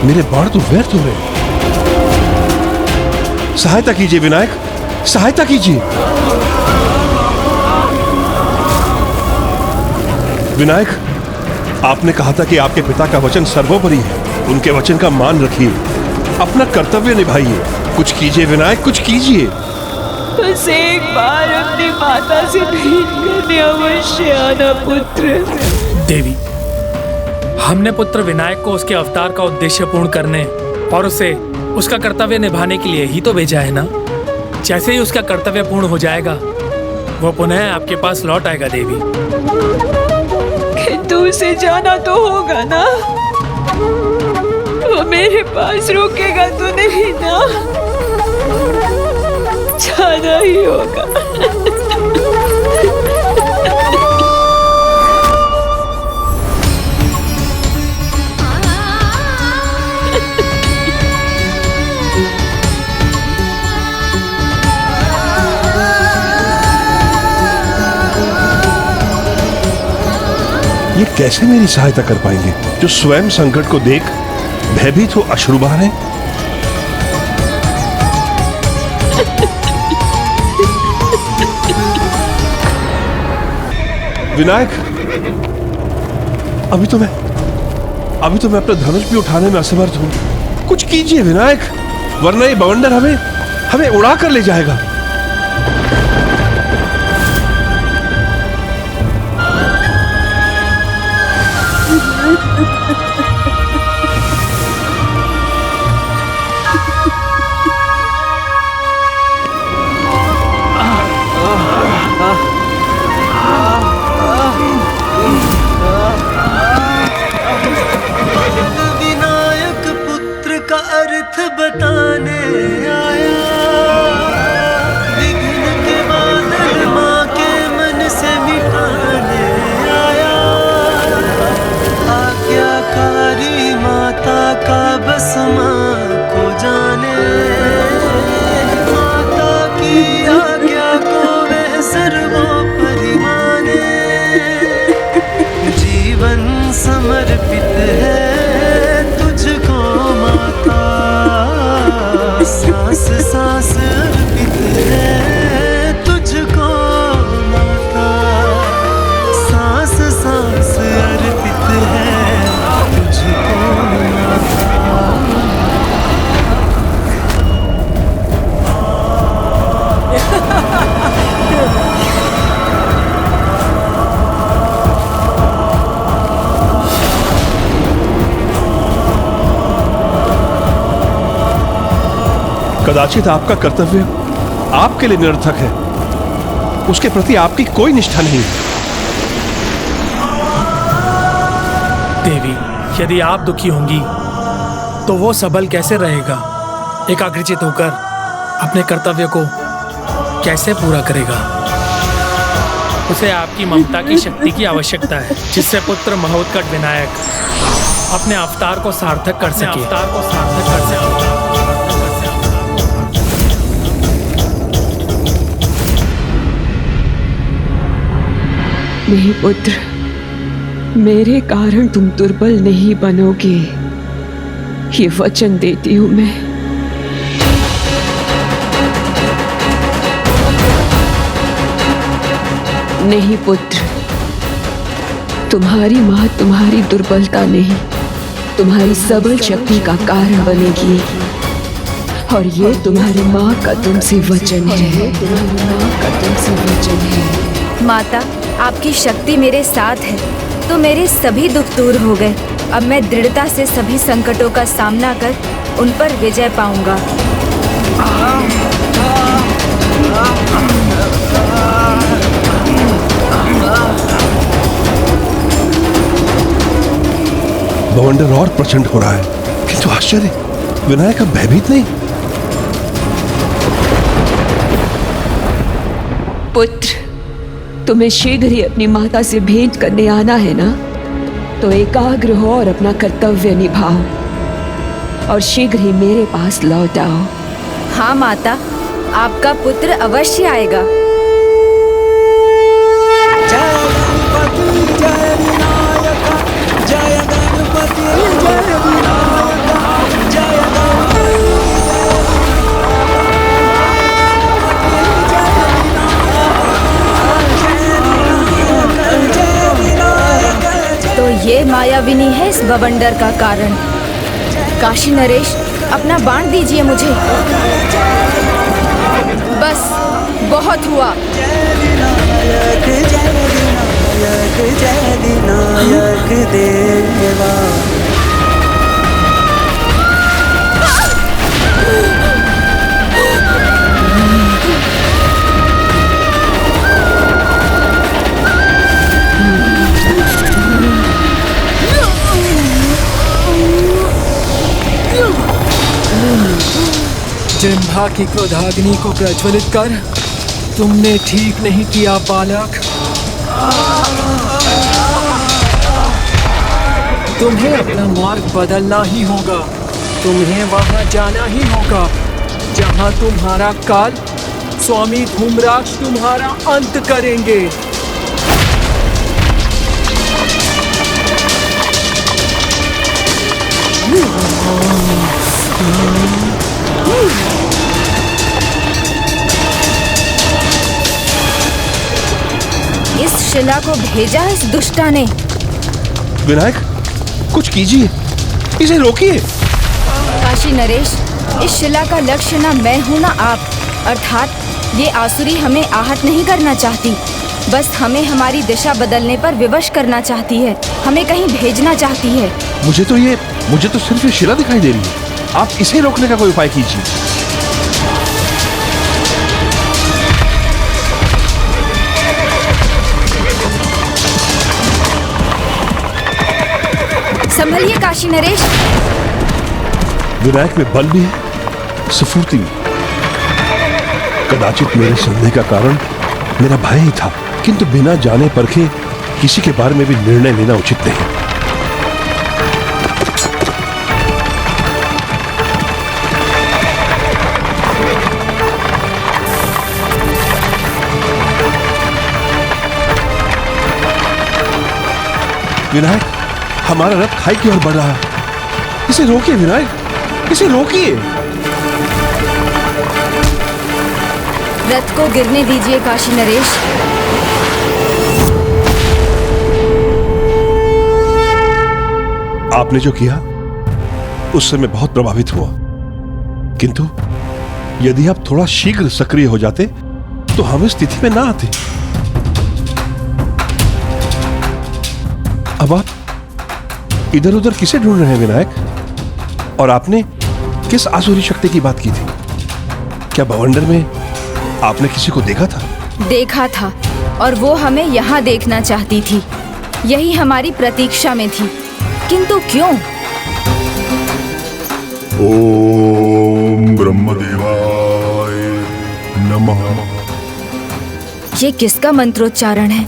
मेरे बाण तो व्यर्थ हो गए। सहायता कीजिए विनायक, सहायता कीजिए। विनायक, आपने कहा था कि आपके पिता का वचन सर्वोपरि है। उनके वचन का मान रखिए, अपना कर्तव्य निभाइए। कुछ कीजिए विनायक, कुछ कीजिए। बस एक बार अपनी माता से भेंट करने अवश्य आना पुत्र। देवी, हमने पुत्र विनायक को उसके अवतार का उद्देश्य पूर्ण करने और उसे उसका कर्तव्य निभाने के लिए ही तो भेजा है ना। जैसे ही उसका कर्तव्य पूर्ण हो जाएगा वो पुनः आपके पास लौट आएगा देवी। किंतु उसे जाना तो होगा ना, वो मेरे पास रुकेगा तो नहीं ना। नहीं होगा। ये कैसे मेरी सहायता कर पाएंगे जो स्वयं संकट को देख भयभीत हो अश्रु बहा रहे हैं? विनायक, अभी तो मैं अपना धनुष भी उठाने में असमर्थ हूं। कुछ कीजिए विनायक, वरना ये बवंडर हमें उड़ा कर ले जाएगा। विनायक पुत्र का अर्थ बताने आया, विघ्न के बादल माँ के मन से मिटाने आया। आज्ञाकारी माता का बस माँ को जाने, माता की आज्ञा को वह सर्वोपरि माने। जीवन समर्पित है तुझको माता, सांस सांस अर्पित है तुझको माता, सांस सांस अर्पित है तुझको माता। कदाचित आपका कर्तव्य आपके लिए निरर्थक है, उसके प्रति आपकी कोई निष्ठा नहीं। देवी, यदि आप दुखी होंगी तो वो सबल कैसे रहेगा? एकाग्रचित होकर अपने कर्तव्य को कैसे पूरा करेगा? उसे आपकी ममता की शक्ति की आवश्यकता है, जिससे पुत्र महोत्कट विनायक अपने अवतार को सार्थक कर सके। मेरे पुत्र, मेरे कारण तुम दुर्बल नहीं बनोगे, ये वचन देती हूं मैं। नहीं पुत्र, तुम्हारी मां तुम्हारी दुर्बलता नहीं, तुम्हारी सबल शक्ति का कारण बनेगी। और ये तुम्हारी मां का तुमसे वचन है। तुम्हारी मां का तुमसे वचन है। माता, आपकी शक्ति मेरे साथ है तो मेरे सभी दुख दूर हो गए। अब मैं दृढ़ता से सभी संकटों का सामना कर उन पर विजय पाऊंगा। बवंडर और प्रचंड हो रहा है, किंतु आश्चर्य, विनायक अब भयभीत नहीं। पुत्र, तुम्हें शीघ्र ही अपनी माता से भेंट करने आना है ना? तो एकाग्र हो और अपना कर्तव्य निभाओ और शीघ्र ही मेरे पास लौट आओ। हाँ माता, आपका पुत्र अवश्य आएगा। तो ये मायाविनी है इस बवंडर का कारण। काशी नरेश, अपना बाण दीजिए मुझे। बस बहुत हुआ। जिह्वा की क्रोधाग्नि को प्रज्वलित कर तुमने ठीक नहीं किया बालक। तुम्हें अपना मार्ग बदलना ही होगा। तुम्हें वहां जाना ही होगा जहां तुम्हारा काल स्वामी धूम्राक्ष तुम्हारा अंत करेंगे। इस शिला को भेजा इस दुष्टा ने। विनायक, कुछ कीजिए, इसे रोकिए। काशी नरेश, इस शिला का लक्ष्य ना मैं हूँ ना आप। अर्थात ये आसुरी हमें आहत नहीं करना चाहती, बस हमें हमारी दिशा बदलने पर विवश करना चाहती है, हमें कहीं भेजना चाहती है। मुझे तो सिर्फ ये शिला दिखाई दे रही है। आप इसे रोकने का कोई उपाय कीजिए। संभलिए काशी नरेश। विनायक में बल भी है, स्फूर्ति भी। कदाचित मेरे संदेह का कारण मेरा भय ही था, किंतु बिना जाने परखे किसी के बारे में भी निर्णय लेना उचित नहीं। विनायक, हमारा रथ खाई की ओर बढ़ रहा है। इसे रोकिए विनायक, इसे रोकिए। रथ को गिरने दीजिए काशी नरेश। आपने जो किया उससे मैं बहुत प्रभावित हुआ, किंतु यदि आप थोड़ा शीघ्र सक्रिय हो जाते तो हम इस स्थिति में ना आते। अब आप इधर उधर किसे ढूंढ रहे हैं विनायक? और आपने किस आसुरी शक्ति की बात की थी? क्या बवंडर में आपने किसी को देखा था? देखा था, और वो हमें यहाँ देखना चाहती थी। यही हमारी प्रतीक्षा में थी, किंतु क्यों? ओम ब्रह्मदेवाय नमः। ये किसका मंत्रोच्चारण है?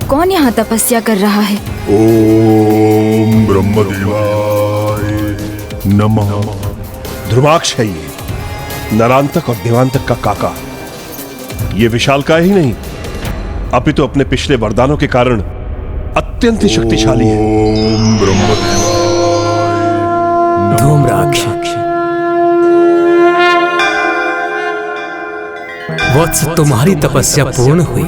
कौन यहाँ तपस्या कर रहा है? ओम ब्रह्मदेवाय नमः। ध्रुमाक्ष है ये, नरांतक और देवांतक का काका। ये विशालकाय ही नहीं, अपितु अपने पिछले वरदानों के कारण अत्यंत ही शक्तिशाली है। ओम ब्रह्मदेवाय धूम्राक्ष, वत्स, तुम्हारी तपस्या पूर्ण हुई।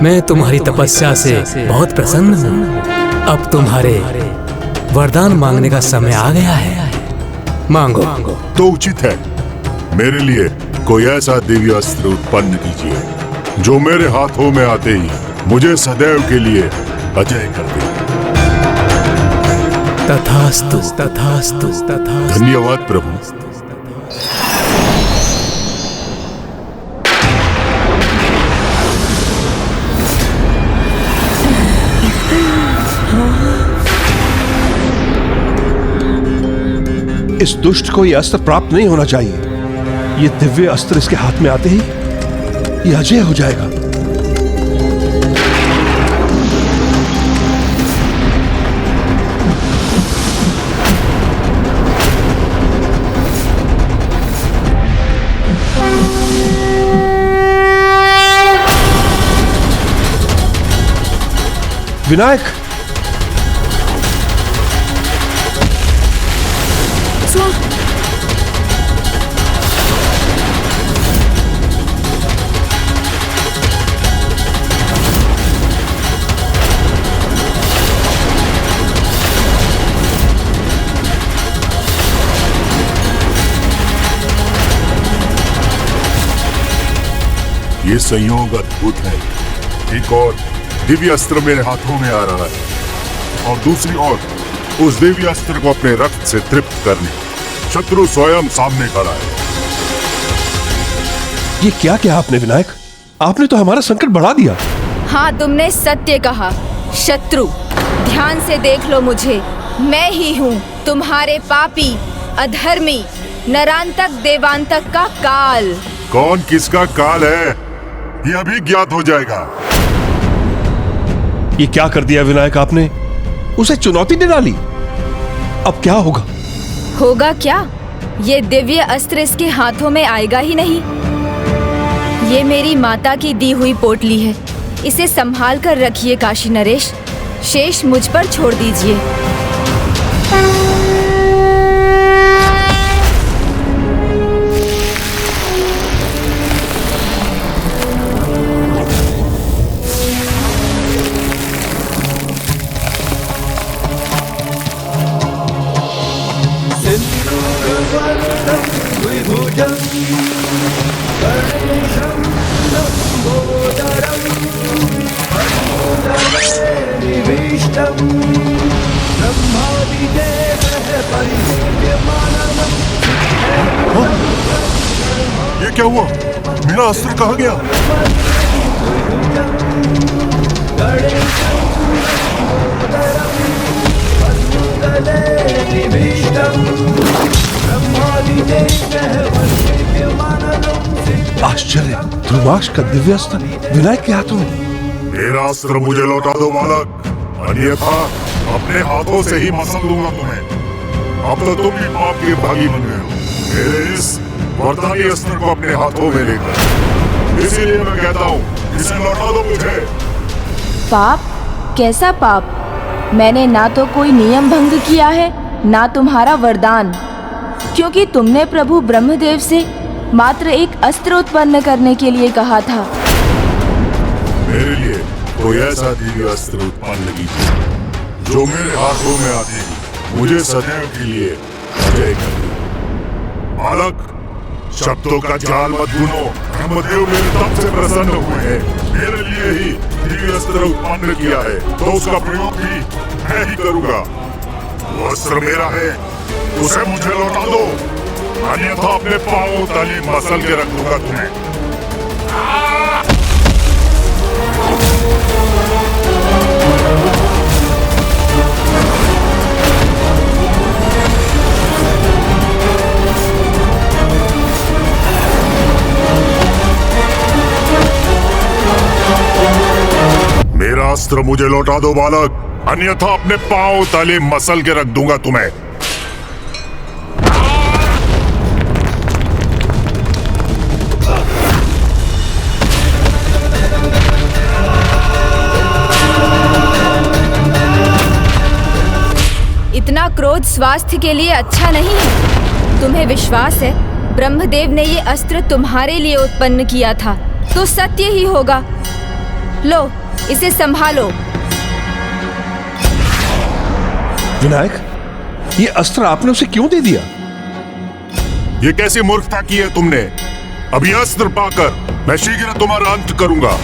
मैं तुम्हारी तपस्या से बहुत प्रसन्न हूँ। अब तुम्हारे वरदान मांगने का समय आ गया है। मांगो। तो उचित है, मेरे लिए कोई ऐसा दिव्य अस्त्र उत्पन्न कीजिए जो मेरे हाथों में आते ही मुझे सदैव के लिए अजय कर दे। तथास्तु, तथास्तु, तथास्तु। धन्यवाद प्रभु। इस दुष्ट को यह अस्त्र प्राप्त नहीं होना चाहिए। ये दिव्य अस्त्र इसके हाथ में आते ही यह अजय हो जाएगा। विनायक, ये संयोग अद्भुत है। एक और दिव्य अस्त्र मेरे हाथों में आ रहा है और दूसरी ओर उस दिव्य अस्त्र को अपने रक्त से तृप्त करने शत्रु स्वयं सामने खड़ा है। ये क्या किया आपने विनायक? आपने तो हमारा संकट बढ़ा दिया। हाँ, तुमने सत्य कहा। शत्रु, ध्यान से देख लो मुझे। मैं ही हूँ तुम्हारे पापी, अधर्मी, नरांतक देवांतक का काल। कौन किसका काल है ये अभी ज्ञात हो जाएगा। ये क्या कर दिया विनायक आपने? उसे चुनौती दे डाली। अब क्या होगा? होगा क्या? ये दिव्य अस्त्र इसके हाथों में आएगा ही नहीं। ये मेरी माता की दी हुई पोटली है, इसे संभाल कर रखिए काशी नरेश। शेष मुझ पर छोड़ दीजिए। ये क्या हुआ? मेरा अस्त्र कहाँ गया? आश्चर्य, ध्रुवाक्ष का दिव्यास्त्र विनायक के हाथों में। मेरा अस्त्र मुझे लौटा दो बालक, अन्यथा अपने हाथों से ही मसल दूंगा तुम्हें। अब तो तुम भी पाप के भागी बन गए हो मेरे इस वरदानी अस्त्र को अपने हाथों में लेकर। इसीलिए मैं कहता हूँ, इसे लौटा दो मुझे। पाप? कैसा पाप? मैंने ना तो कोई नियम भंग किया है, ना तुम्हारा वरदान, क्योंकि तुमने प्रभु ब्रह्मदेव से मात्र एक अस्त्र उत्पन्न करने के लिए कहा था। मेरे लिए कोई ऐसा दिव्य अस्त्र उत्पन्न कीजिए जो मेरे हाथों में आते ही मुझे सदैव के लिए अजय कर दे। बालक, शब्दों का जाल मत बुनो। ब्रह्मदेव मेरे तप से प्रसन्न हुए हैं, मेरे लिए ही दिव्य अस्त्र उत्पन्न किया है, तो उसका प्रयोग भी मैं ही करूंगा। वो अस्त्र मेरा है, उसे मुझे लौटा दो, अन्यथा अपने पांवों तले मसल के रख दूंगा तुम्हें। मेरा अस्त्र मुझे लौटा दो बालक, अन्यथा अपने पांव तले मसल के रख दूंगा तुम्हें। इतना क्रोध स्वास्थ्य के लिए अच्छा नहीं है। तुम्हें विश्वास है ब्रह्मदेव ने ये अस्त्र तुम्हारे लिए उत्पन्न किया था, तो सत्य ही होगा। लो, इसे संभालो। विनायक, ये अस्त्र आपने उसे क्यों दे दिया? ये कैसी मूर्खता की है तुमने? अब ये अस्त्र पाकर मैं शीघ्र तुम्हारा अंत करूंगा।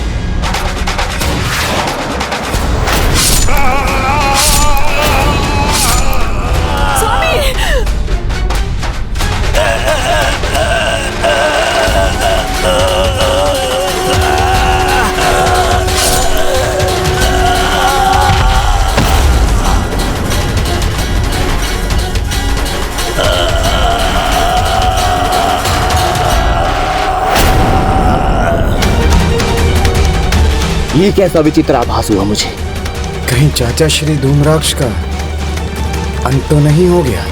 ये कैसा विचित्र आभास हुआ मुझे? कहीं चाचा श्री धूम्राक्ष का अंत तो नहीं हो गया?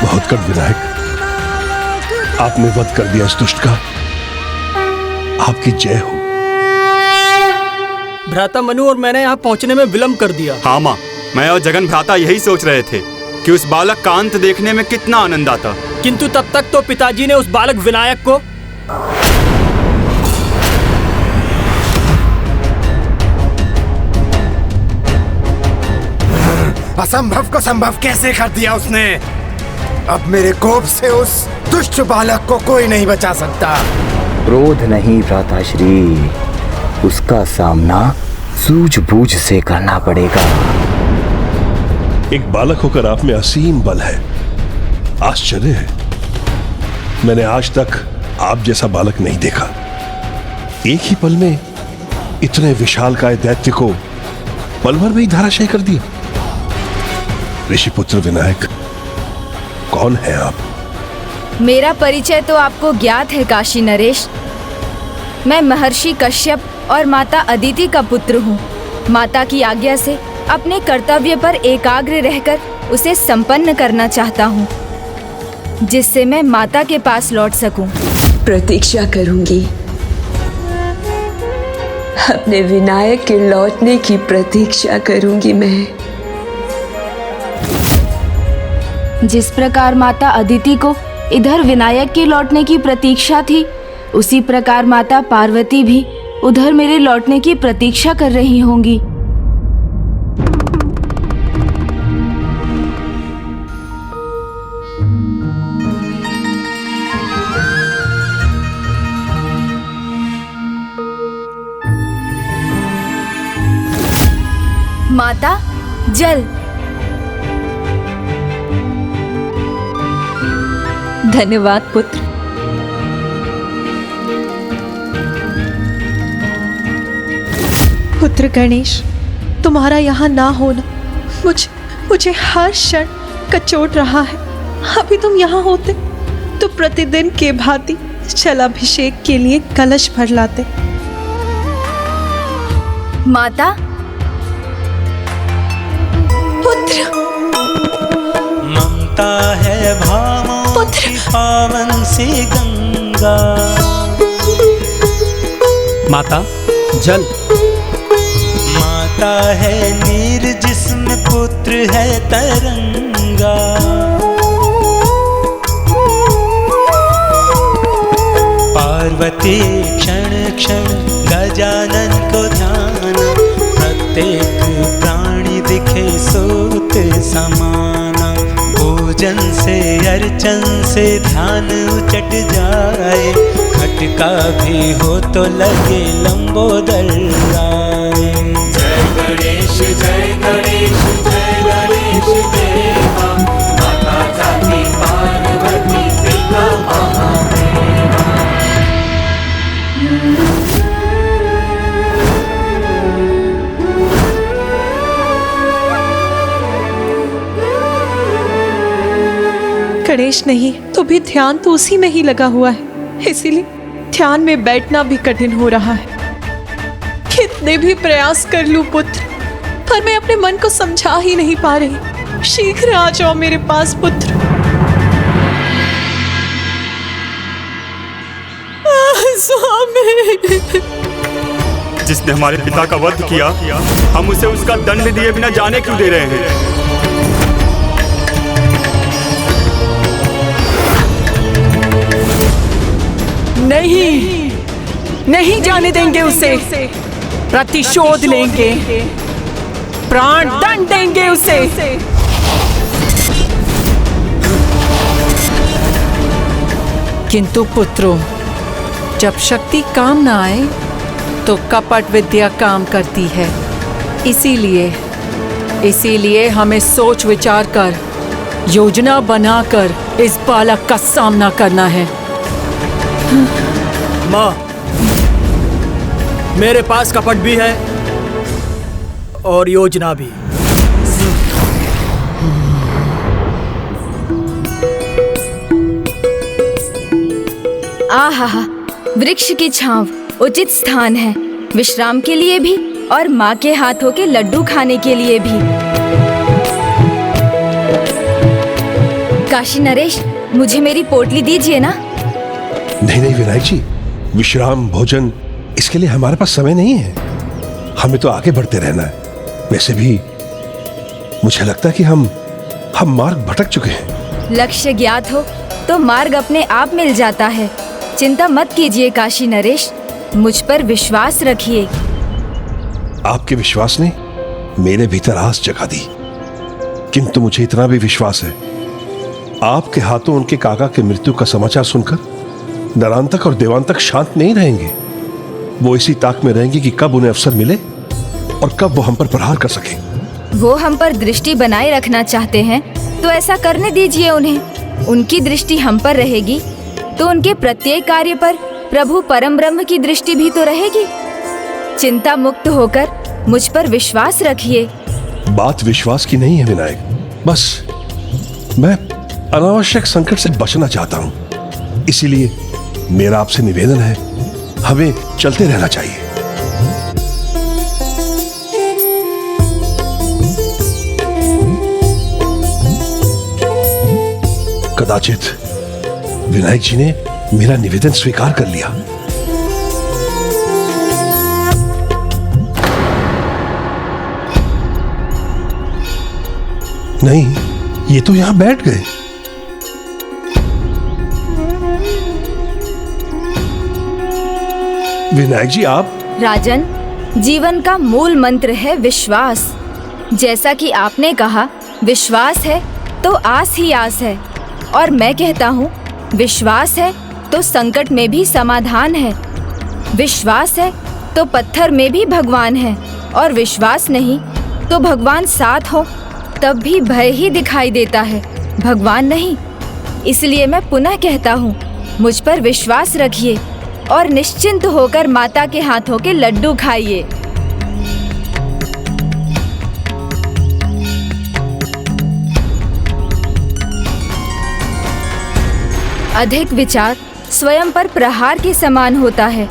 बहुत कर विनायक, आपने वध कर दिया इस दुष्ट का। आपकी जय हो। भ्राता मनु और मैंने यहाँ पहुँचने में विलंब कर दिया। हाँ माँ, मैं और जगन भ्राता यही सोच रहे थे कि उस बालक का अंत देखने में कितना आनंद आता, किंतु तब तक तो पिताजी ने उस बालक विनायक को असंभव को संभव कैसे कर दिया उसने? अब मेरे कोप से उस दुष्ट बालक को कोई नहीं बचा सकता। क्रोध नहीं भ्राताश्री, उसका सामना सूझबूझ से करना पड़ेगा। एक बालक होकर आप में असीम बल है। आश्चर्य है मैंने आज तक आप जैसा बालक नहीं देखा। एक ही पल में इतने विशालकाय दैत्य को पल भर में ही धराशायी कर दिया। ऋषिपुत्र विनायक, कौन है आप? मेरा परिचय तो आपको ज्ञात है काशी नरेश। मैं महर्षि कश्यप और माता अदिति का पुत्र हूँ। माता की आज्ञा से अपने कर्तव्य पर एकाग्र रहकर उसे संपन्न करना चाहता हूँ, जिससे मैं माता के पास लौट सकूं। प्रतीक्षा करूंगी, अपने विनायक के लौटने की प्रतीक्षा करूंगी मैं। जिस प्रकार माता अदिति को इधर विनायक के लौटने की प्रतीक्षा थी, उसी प्रकार माता पार्वती भी उधर मेरे लौटने की प्रतीक्षा कर रही होंगी। माता, जल। धन्यवाद पुत्र। पुत्र गणेश, तुम्हारा यहाँ ना होना मुझे हर क्षण कचोट रहा है। अभी तुम यहाँ होते तो प्रतिदिन के भांति जलाभिषेक के लिए कलश भर लाते। माता, पुत्र। ममता है भावों की पावन सी गंगा। माता, जल। माता है नीर जिसमें पुत्र है तरंगा। पार्वती क्षण क्षण गजानन को ध्यान, प्रत्येक प्राणी दिखे सोत समाना। पूजन से अर्चन से ध्यान उचट जाए, खटका भी हो तो लगे लंबोदर राय। जय गणेश जय गणेश जय गणेश देवा, माता जाति पार्वती पिता महादेवा। गणेश नहीं तो भी ध्यान तो उसी में ही लगा हुआ है, इसीलिए ध्यान में बैठना भी कठिन हो रहा है। कितने भी प्रयास कर लूं पुत्र, पर मैं अपने मन को समझा ही नहीं पा रही। शीघ्र आ जाओ मेरे पास पुत्र। स्वामी, जिसने हमारे पिता का वध किया, हम उसे उसका दंड दिए बिना जाने क्यों दे रहे हैं? नहीं जाने देंगे उसे। प्रतिशोध लेंगे, प्राण दंड देंगे उसे। किंतु पुत्रों, जब शक्ति काम न आए तो कपट विद्या काम करती है। इसीलिए हमें सोच विचार कर, योजना बनाकर इस बालक का सामना करना है। माँ, मेरे पास कपट भी है और योजना भी। आहा, वृक्ष की छांव उचित स्थान है, विश्राम के लिए भी और माँ के हाथों के लड्डू खाने के लिए भी। काशी नरेश, मुझे मेरी पोटली दीजिए ना। नहीं विनायक जी, विश्राम भोजन इसके लिए हमारे पास समय नहीं है। हमें तो आगे बढ़ते रहना है। वैसे भी मुझे लगता है कि हम मार्ग भटक चुके हैं। लक्ष्य ज्ञात हो तो मार्ग अपने आप मिल जाता है। चिंता मत कीजिए काशी नरेश, मुझ पर विश्वास रखिए। आपके विश्वास ने मेरे भीतर आस जगा दी, किंतु मुझे इतना भी विश्वास है, आपके हाथों उनके काका के मृत्यु का समाचार सुनकर नरांतक और देवांतक शांत नहीं रहेंगे। वो इसी ताक में रहेंगे कि कब उन्हें अवसर मिले और कब वो हम पर प्रहार कर सके। वो हम पर दृष्टि बनाए रखना चाहते हैं तो ऐसा करने दीजिए उन्हें। उनकी दृष्टि हम पर रहेगी तो उनके प्रत्येक कार्य पर प्रभु परम ब्रह्म की दृष्टि भी तो रहेगी। चिंता मुक्त होकर मुझ पर विश्वास रखिए। बात विश्वास की नहीं है विनायक, बस मैं अनावश्यक संकट से बचना चाहता हूं। इसीलिए मेरा आपसे निवेदन है, हमें चलते रहना चाहिए। कदाचित विनायक जी ने मेरा निवेदन स्वीकार कर लिया। नहीं, ये तो यहां बैठ गए। विनायक जी आप? राजन, जीवन का मूल मंत्र है विश्वास। जैसा कि आपने कहा, विश्वास है तो आस ही आस है, और मैं कहता हूँ विश्वास है तो संकट में भी समाधान है। विश्वास है तो पत्थर में भी भगवान है, और विश्वास नहीं तो भगवान साथ हो तब भी भय ही दिखाई देता है, भगवान नहीं। इसलिए मैं पुनः कहता हूँ, मुझ पर विश्वास रखिए और निश्चिंत होकर माता के हाथों के लड्डू खाइए। अधिक विचार स्वयं पर प्रहार के समान होता है।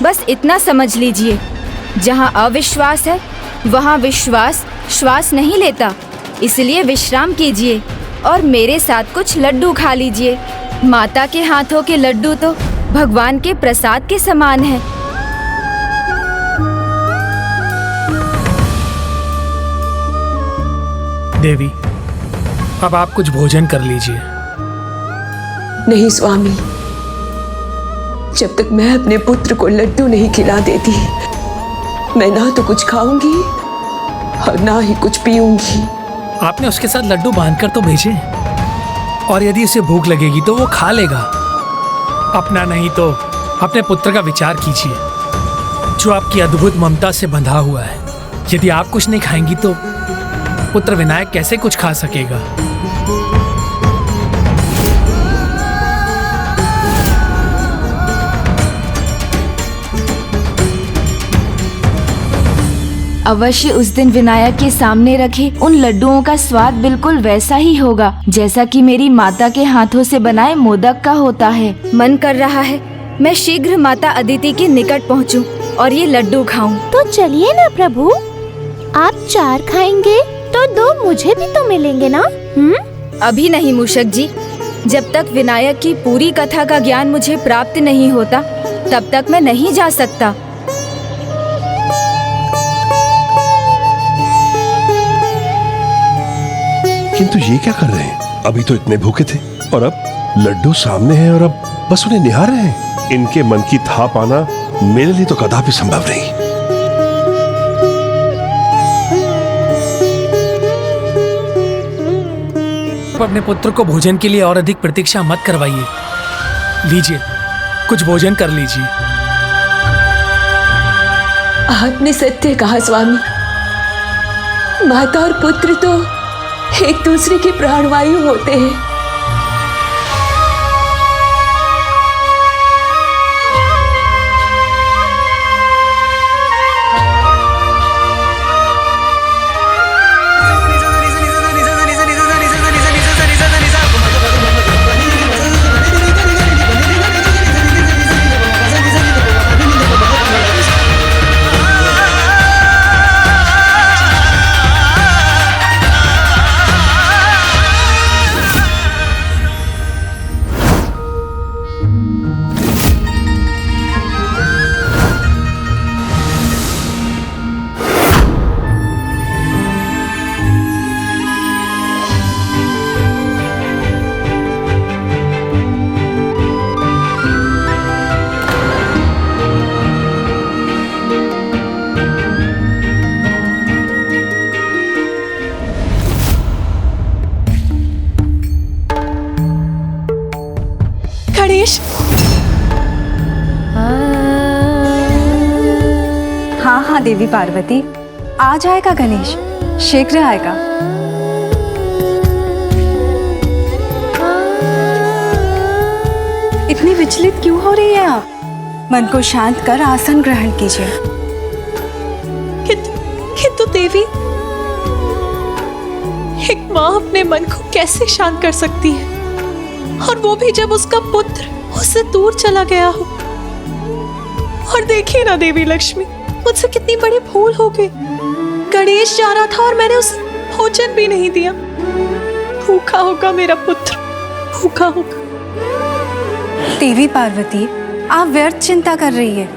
बस इतना समझ लीजिए, जहाँ अविश्वास है वहाँ विश्वास श्वास नहीं लेता। इसलिए विश्राम कीजिए और मेरे साथ कुछ लड्डू खा लीजिए। माता के हाथों के लड्डू तो भगवान के प्रसाद के समान है। देवी, अब आप कुछ भोजन कर लीजिए। नहीं स्वामी, जब तक मैं अपने पुत्र को लड्डू नहीं खिला देती, मैं ना तो कुछ खाऊंगी और ना ही कुछ पीऊंगी। आपने उसके साथ लड्डू बांधकर तो भेजे, और यदि उसे भूख लगेगी तो वो खा लेगा। अपना नहीं तो अपने पुत्र का विचार कीजिए, जो आपकी अद्भुत ममता से बंधा हुआ है। यदि आप कुछ नहीं खाएंगी तो पुत्र विनायक कैसे कुछ खा सकेगा? अवश्य उस दिन विनायक के सामने रखे उन लड्डुओं का स्वाद बिल्कुल वैसा ही होगा जैसा कि मेरी माता के हाथों से बनाए मोदक का होता है। मन कर रहा है मैं शीघ्र माता अदिति के निकट पहुंचूं और ये लड्डू खाऊं। तो चलिए ना प्रभु, आप 4 खाएंगे तो 2 मुझे भी तो मिलेंगे ना? अभी नहीं मूषक जी, जब तक विनायक की पूरी कथा का ज्ञान मुझे प्राप्त नहीं होता तब तक मैं नहीं जा सकता। किंतु ये क्या कर रहे हैं? अभी तो इतने भूखे थे और अब लड्डू सामने हैं और अब बस उन्हें निहार रहे हैं। इनके मन की था पाना मेरे लिए तो कदापि संभव नहीं। अपने पुत्र को भोजन के लिए और अधिक प्रतीक्षा मत करवाइए। लीजिए, कुछ भोजन कर लीजिए। आपने सत्य कहा स्वामी, माता और पुत्र तो एक दूसरे के प्राणवायु होते हैं। गणेश, हाँ हाँ देवी पार्वती, आ जाएगा गणेश, शीघ्र आएगा। इतनी विचलित क्यों हो रही है आप? मन को शांत कर आसन ग्रहण कीजिए। किंतु देवी, एक माँ अपने मन को कैसे शांत कर सकती है, और वो भी जब उसका पुत्र उससे दूर चला गया हो। और देखिए ना देवी लक्ष्मी, मुझसे कितनी बड़ी भूल हो गई। गणेश जा रहा था और मैंने उसे भोजन भी नहीं दिया। भूखा होगा मेरा पुत्र, भूखा होगा। देवी पार्वती, आप व्यर्थ चिंता कर रही है।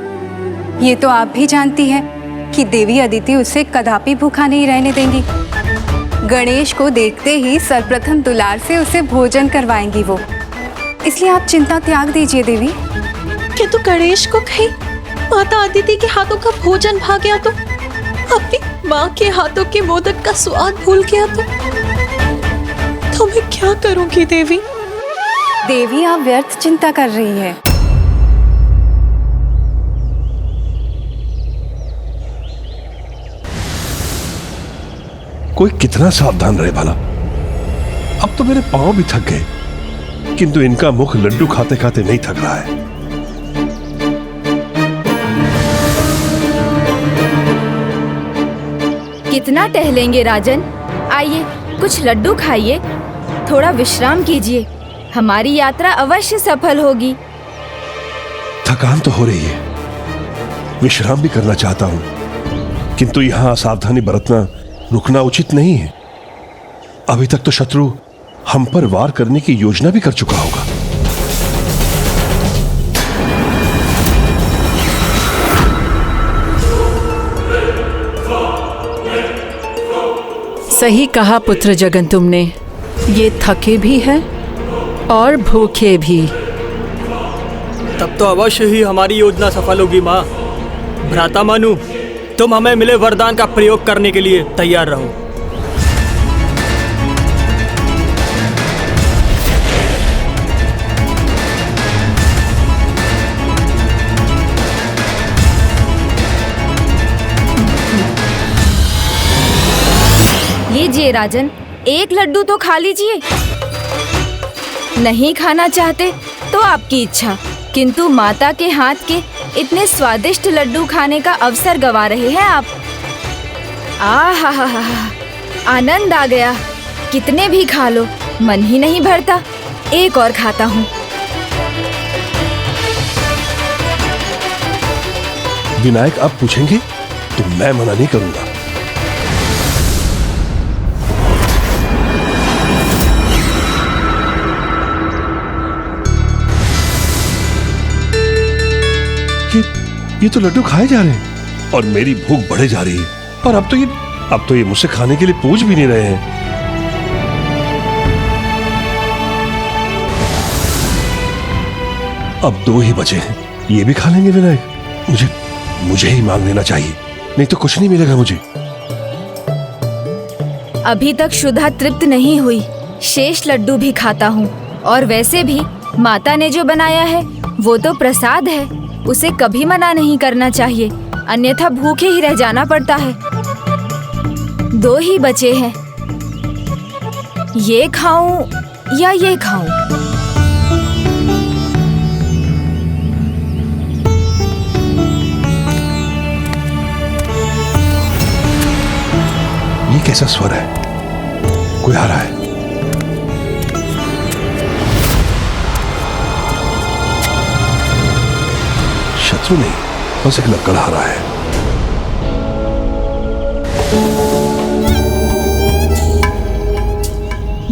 ये तो आप भी जानती हैं कि देवी अदिति उसे कदापि भूखा नहीं रहने देंगी। गणेश को देखते ही सर्वप्रथम दुलार से उसे भोजन करवाएंगी वो। इसलिए आप चिंता त्याग दीजिए देवी। किंतु गणेश को कहीं माता अदिति के हाथों का भोजन भाग गया तो, अपनी माँ के हाथों के मोदक का स्वाद भूल गया तो मैं क्या करूंगी देवी? देवी, आप व्यर्थ चिंता कर रही है। कोई कितना सावधान रहे भला। अब तो मेरे पांव भी थक गए, किंतु इनका मुख लड्डू खाते खाते नहीं थक रहा है। कितना टहलेंगे राजन? आइए कुछ लड्डू खाइए, थोड़ा विश्राम कीजिए। हमारी यात्रा अवश्य सफल होगी। थकान तो हो रही है, विश्राम भी करना चाहता हूं, किंतु यहां असावधानी बरतना रुकना उचित नहीं है। अभी तक तो शत्रु हम पर वार करने की योजना भी कर चुका होगा। सही कहा पुत्र जगन तुमने। ये थके भी हैं और भूखे भी। तब तो अवश्य ही हमारी योजना सफल होगी माँ। भ्राता मनु, तुम हमें मिले वरदान का प्रयोग करने के लिए तैयार रहो। लीजिए राजन, एक लड्डू तो खा लीजिए। नहीं खाना चाहते तो आपकी इच्छा, किंतु माता के हाथ के इतने स्वादिष्ट लड्डू खाने का अवसर गवा रहे हैं आप। आहा, आनंद आ गया। कितने भी खा लो, मन ही नहीं भरता। एक और खाता हूँ। विनायक आप पूछेंगे तो मैं मना नहीं करूंगा। ये तो लड्डू खाए जा रहे हैं और मेरी भूख बढ़े जा रही है। पर अब तो ये मुझसे खाने के लिए पूछ भी नहीं रहे हैं। अब 2 ही बचे हैं, ये भी खा लेंगे विनायक। मुझे ही मांग लेना चाहिए, नहीं तो कुछ नहीं मिलेगा मुझे। अभी तक शुद्धा तृप्त नहीं हुई, शेष लड्डू भी खाता हूँ। और वैसे भी माता ने जो बनाया है वो तो प्रसाद है, उसे कभी मना नहीं करना चाहिए, अन्यथा भूखे ही रह जाना पड़ता है। 2 ही बचे हैं, ये खाऊं या ये खाऊं? ये कैसा स्वर है? कोई आ रहा है। शत्रु नहीं, बस एक लकड़हारा है।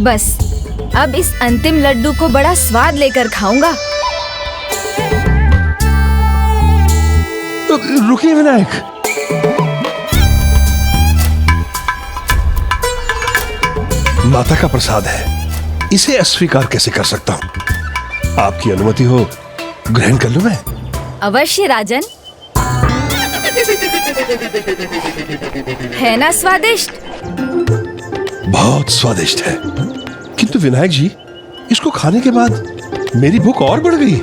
बस अब इस अंतिम लड्डू को बड़ा स्वाद लेकर खाऊंगा। तो रुकिए विनायक। माता का प्रसाद है, इसे अस्वीकार कैसे कर सकता हूं? आपकी अनुमति हो ग्रहण कर लूं मैं? अवश्य राजन। है ना स्वादिष्ट? बहुत स्वादिष्ट है, किंतु विनायक जी, इसको खाने के बाद मेरी भूख और बढ़ गई।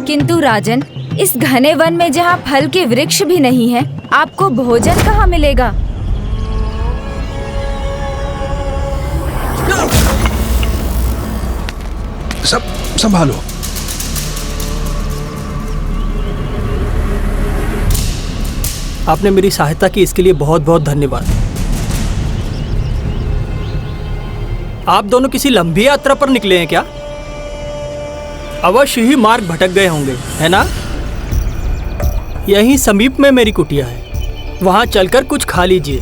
किंतु राजन, इस घने वन में जहाँ फल के वृक्ष भी नहीं है, आपको भोजन कहाँ मिलेगा? संभालो। आपने मेरी सहायता की, इसके लिए बहुत बहुत धन्यवाद। आप दोनों किसी लंबी यात्रा पर निकले हैं क्या? अवश्य ही मार्ग भटक गए होंगे, है ना? यहीं समीप में मेरी कुटिया है, वहां चलकर कुछ खा लीजिए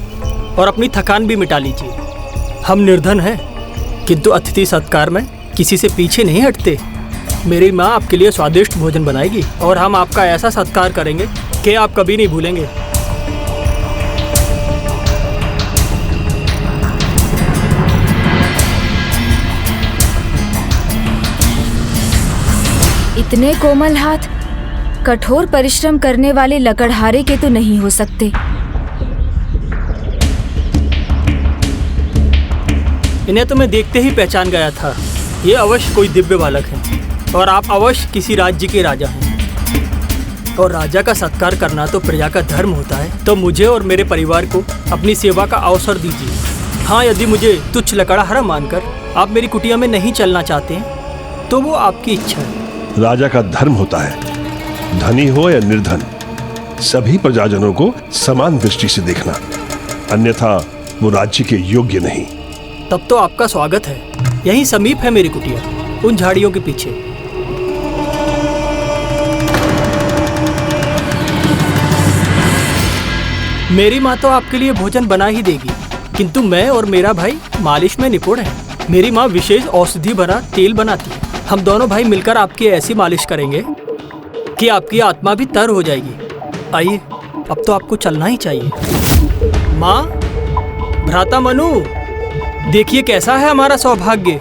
और अपनी थकान भी मिटा लीजिए। हम निर्धन हैं, किंतु अतिथि सत्कार में किसी से पीछे नहीं हटते। मेरी माँ आपके लिए स्वादिष्ट भोजन बनाएगी और हम आपका ऐसा सत्कार करेंगे कि आप कभी नहीं भूलेंगे। इतने कोमल हाथ कठोर परिश्रम करने वाले लकड़हारे के तो नहीं हो सकते। इन्हें तो मैं देखते ही पहचान गया था। ये अवश्य कोई दिव्य बालक है और आप अवश्य किसी राज्य के राजा हैं। और राजा का सत्कार करना तो प्रजा का धर्म होता है, तो मुझे और मेरे परिवार को अपनी सेवा का अवसर दीजिए। हाँ, यदि मुझे तुच्छ लकड़हारा मानकर आप मेरी कुटिया में नहीं चलना चाहते हैं तो वो आपकी इच्छा है। राजा का धर्म होता है धनी हो या निर्धन, सभी प्रजाजनों को समान दृष्टि से देखना, अन्यथा वो राज्य के योग्य नहीं। तब तो आपका स्वागत है। यहीं समीप है मेरी कुटिया, उन झाड़ियों के पीछे। मेरी माँ तो आपके लिए भोजन बना ही देगी, किंतु मैं और मेरा भाई मालिश में निपुण है। मेरी माँ विशेष औषधि भरा तेल बनाती है। हम दोनों भाई मिलकर आपकी ऐसी मालिश करेंगे कि आपकी आत्मा भी तर हो जाएगी। आइए, अब तो आपको चलना ही चाहिए। माँ, भ्राता मनु, देखिए कैसा है हमारा सौभाग्य।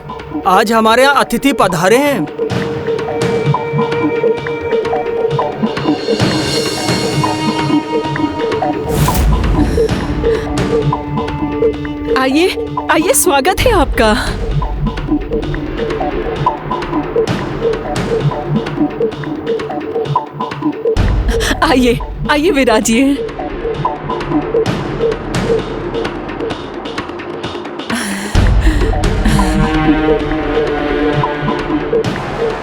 आज हमारे यहाँ अतिथि पधारे हैं। आइए आइए, स्वागत है आपका। आइए आइए, विराजिए।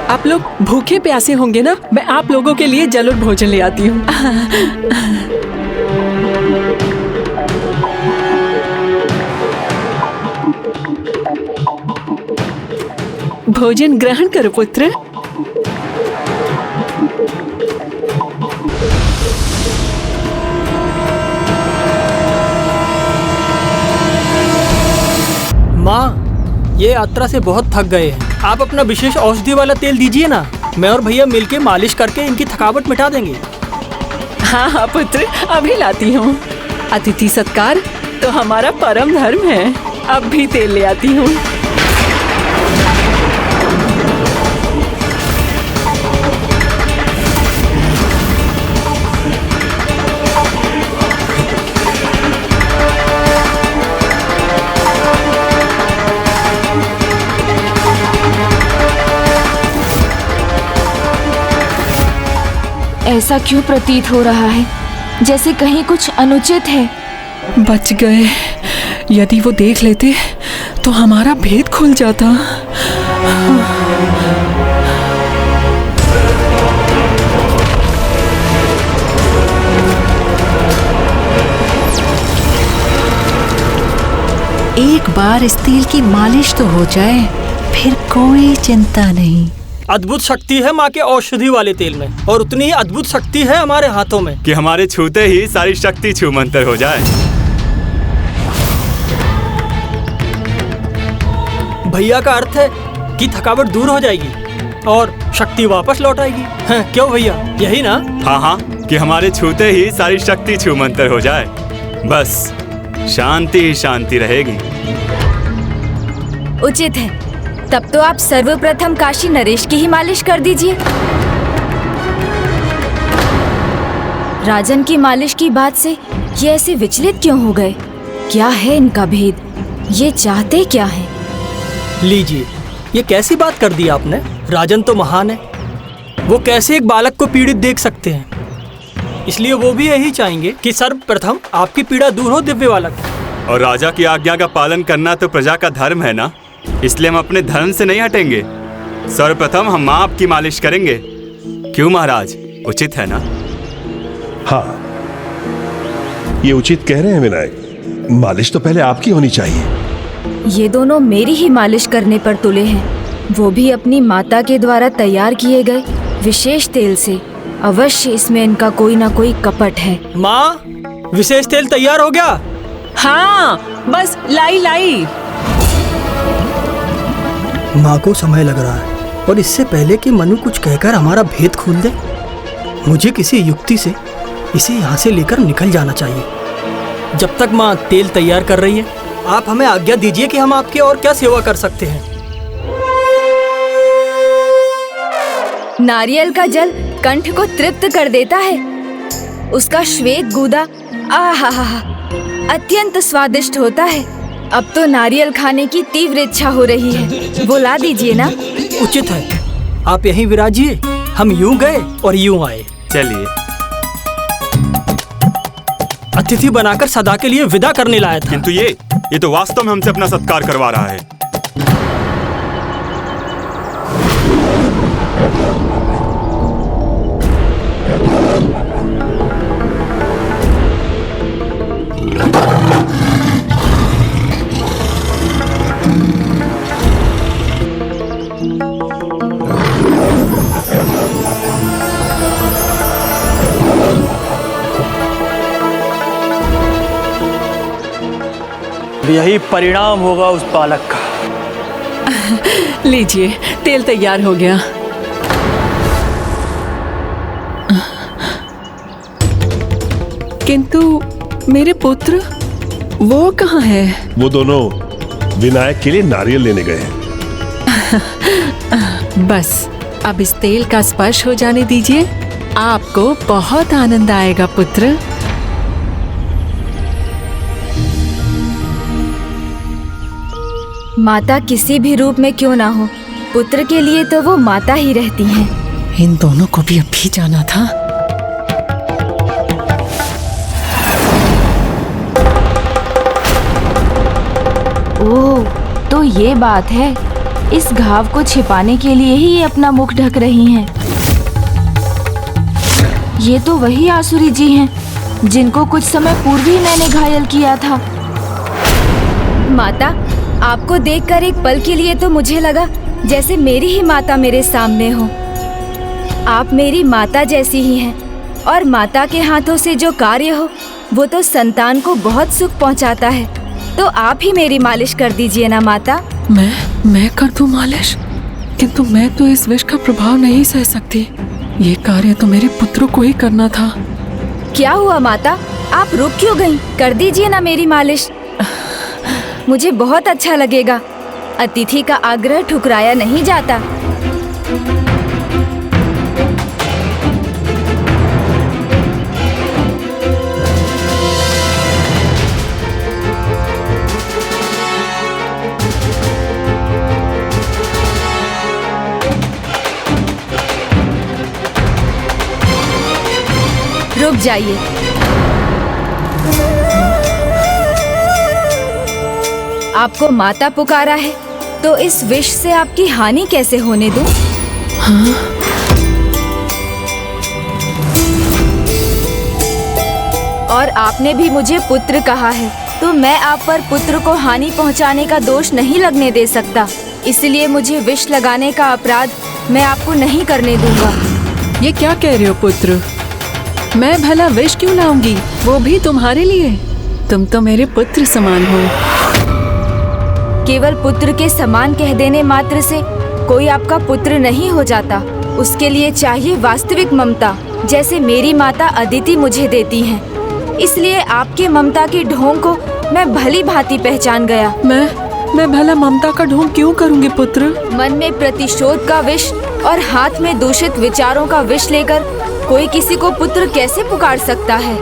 आप लोग भूखे प्यासे होंगे ना, मैं आप लोगों के लिए जल और भोजन ले आती हूँ। भोजन ग्रहण करो पुत्र। माँ, ये यात्रा से बहुत थक गए हैं। आप अपना विशेष औषधि वाला तेल दीजिए ना, मैं और भैया मिलके मालिश करके इनकी थकावट मिटा देंगे। हाँ हाँ पुत्र, अभी लाती हूँ। अतिथि सत्कार तो हमारा परम धर्म है। अब भी तेल ले आती हूँ। ऐसा क्यों प्रतीत हो रहा है जैसे कहीं कुछ अनुचित है। बच गए। यदि वो देख लेते तो हमारा भेद खुल जाता। एक बार इस तेल की मालिश तो हो जाए, फिर कोई चिंता नहीं। अद्भुत शक्ति है माँ के औषधि वाले तेल में, और उतनी ही अद्भुत शक्ति है हमारे हाथों में कि हमारे छूते ही सारी शक्ति छूमंतर हो जाए। भैया का अर्थ है कि थकावट दूर हो जाएगी और शक्ति वापस लौट आएगी। क्यों भैया, यही ना? हाँ हाँ, कि हमारे छूते ही सारी शक्ति छूमंतर हो जाए, बस शांति ही शांति रहेगी। उचित है। तब तो आप सर्वप्रथम काशी नरेश की ही मालिश कर दीजिए। राजन की मालिश की बात से ये ऐसे विचलित क्यों हो गए? क्या है इनका भेद? ये चाहते क्या है? लीजिए, ये कैसी बात कर दी आपने? राजन तो महान है, वो कैसे एक बालक को पीड़ित देख सकते हैं? इसलिए वो भी यही चाहेंगे कि सर्वप्रथम आपकी पीड़ा दूर हो दिव्य बालक। और राजा की आज्ञा का पालन करना तो प्रजा का धर्म है ना, इसलिए हम अपने धर्म से नहीं हटेंगे। सर्वप्रथम हम माँ आपकी मालिश करेंगे। क्यों महाराज, उचित है ना? हाँ, ये उचित कह रहे हैं विनायक, मालिश तो पहले आपकी होनी चाहिए। ये दोनों मेरी ही मालिश करने पर तुले हैं, वो भी अपनी माता के द्वारा तैयार किए गए विशेष तेल से। अवश्य इसमें इनका कोई ना कोई कपट है। माँ, विशेष तेल तैयार हो गया? हाँ, बस लाई। माँ को समय लग रहा है, और इससे पहले कि मनु कुछ कहकर हमारा भेद खोल दे, मुझे किसी युक्ति से इसे यहाँ से लेकर निकल जाना चाहिए। जब तक माँ तेल तैयार कर रही है, आप हमें आज्ञा दीजिए कि हम आपकी और क्या सेवा कर सकते हैं। नारियल का जल कंठ को तृप्त कर देता है। उसका श्वेत गूदा आहा अत्यंत स्वादिष्ट होता है। अब तो नारियल खाने की तीव्र इच्छा हो रही है, वो ला दीजिए ना। उचित है, आप यहीं विराजिए। हम यूं गए और यूं आए। चलिए। अतिथि बनाकर सदा के लिए विदा करने लाया था। किंतु ये तो वास्तव में हमसे अपना सत्कार करवा रहा है। यही परिणाम होगा उस बालक का। लीजिए, तेल तैयार हो गया। किंतु मेरे पुत्र, वो कहाँ है? वो दोनों विनायक के लिए नारियल लेने गए हैं। बस अब इस तेल का स्पर्श हो जाने दीजिए, आपको बहुत आनंद आएगा पुत्र। माता किसी भी रूप में क्यों ना हो, पुत्र के लिए तो वो माता ही रहती हैं। इन दोनों को भी अभी जाना था। ओह, तो ये बात है। इस घाव को छिपाने के लिए ही ये अपना मुख ढक रही हैं। ये तो वही आसुरी जी हैं जिनको कुछ समय पूर्व ही मैंने घायल किया था। माता, आपको देखकर एक पल के लिए तो मुझे लगा जैसे मेरी ही माता मेरे सामने हो। आप मेरी माता जैसी ही हैं, और माता के हाथों से जो कार्य हो वो तो संतान को बहुत सुख पहुंचाता है। तो आप ही मेरी मालिश कर दीजिए ना माता। मैं कर दूं मालिश? किंतु मैं तो इस विष का प्रभाव नहीं सह सकती। ये कार्य तो मेरे पुत्रों को ही करना था। क्या हुआ माता, आप रुक क्यों गईं? कर दीजिए ना मेरी मालिश, मुझे बहुत अच्छा लगेगा। अतिथि का आग्रह ठुकराया नहीं जाता। रुक जाइए। आपको माता पुकारा है तो इस विष से आपकी हानि कैसे होने दूं? हाँ? और आपने भी मुझे पुत्र कहा है, तो मैं आप पर पुत्र को हानि पहुंचाने का दोष नहीं लगने दे सकता। इसलिए मुझे विष लगाने का अपराध मैं आपको नहीं करने दूंगा। ये क्या कह रहे हो पुत्र? मैं भला विष क्यों लाऊंगी, वो भी तुम्हारे लिए? तुम तो मेरे पुत्र समान हो। केवल पुत्र के समान कह देने मात्र से कोई आपका पुत्र नहीं हो जाता। उसके लिए चाहिए वास्तविक ममता, जैसे मेरी माता अदिति मुझे देती हैं। इसलिए आपके ममता की ढोंग को मैं भली भांति पहचान गया। मैं भला ममता का ढोंग क्यों करूंगी पुत्र? मन में प्रतिशोध का विष और हाथ में दूषित विचारों का विष लेकर कोई किसी को पुत्र कैसे पुकार सकता है?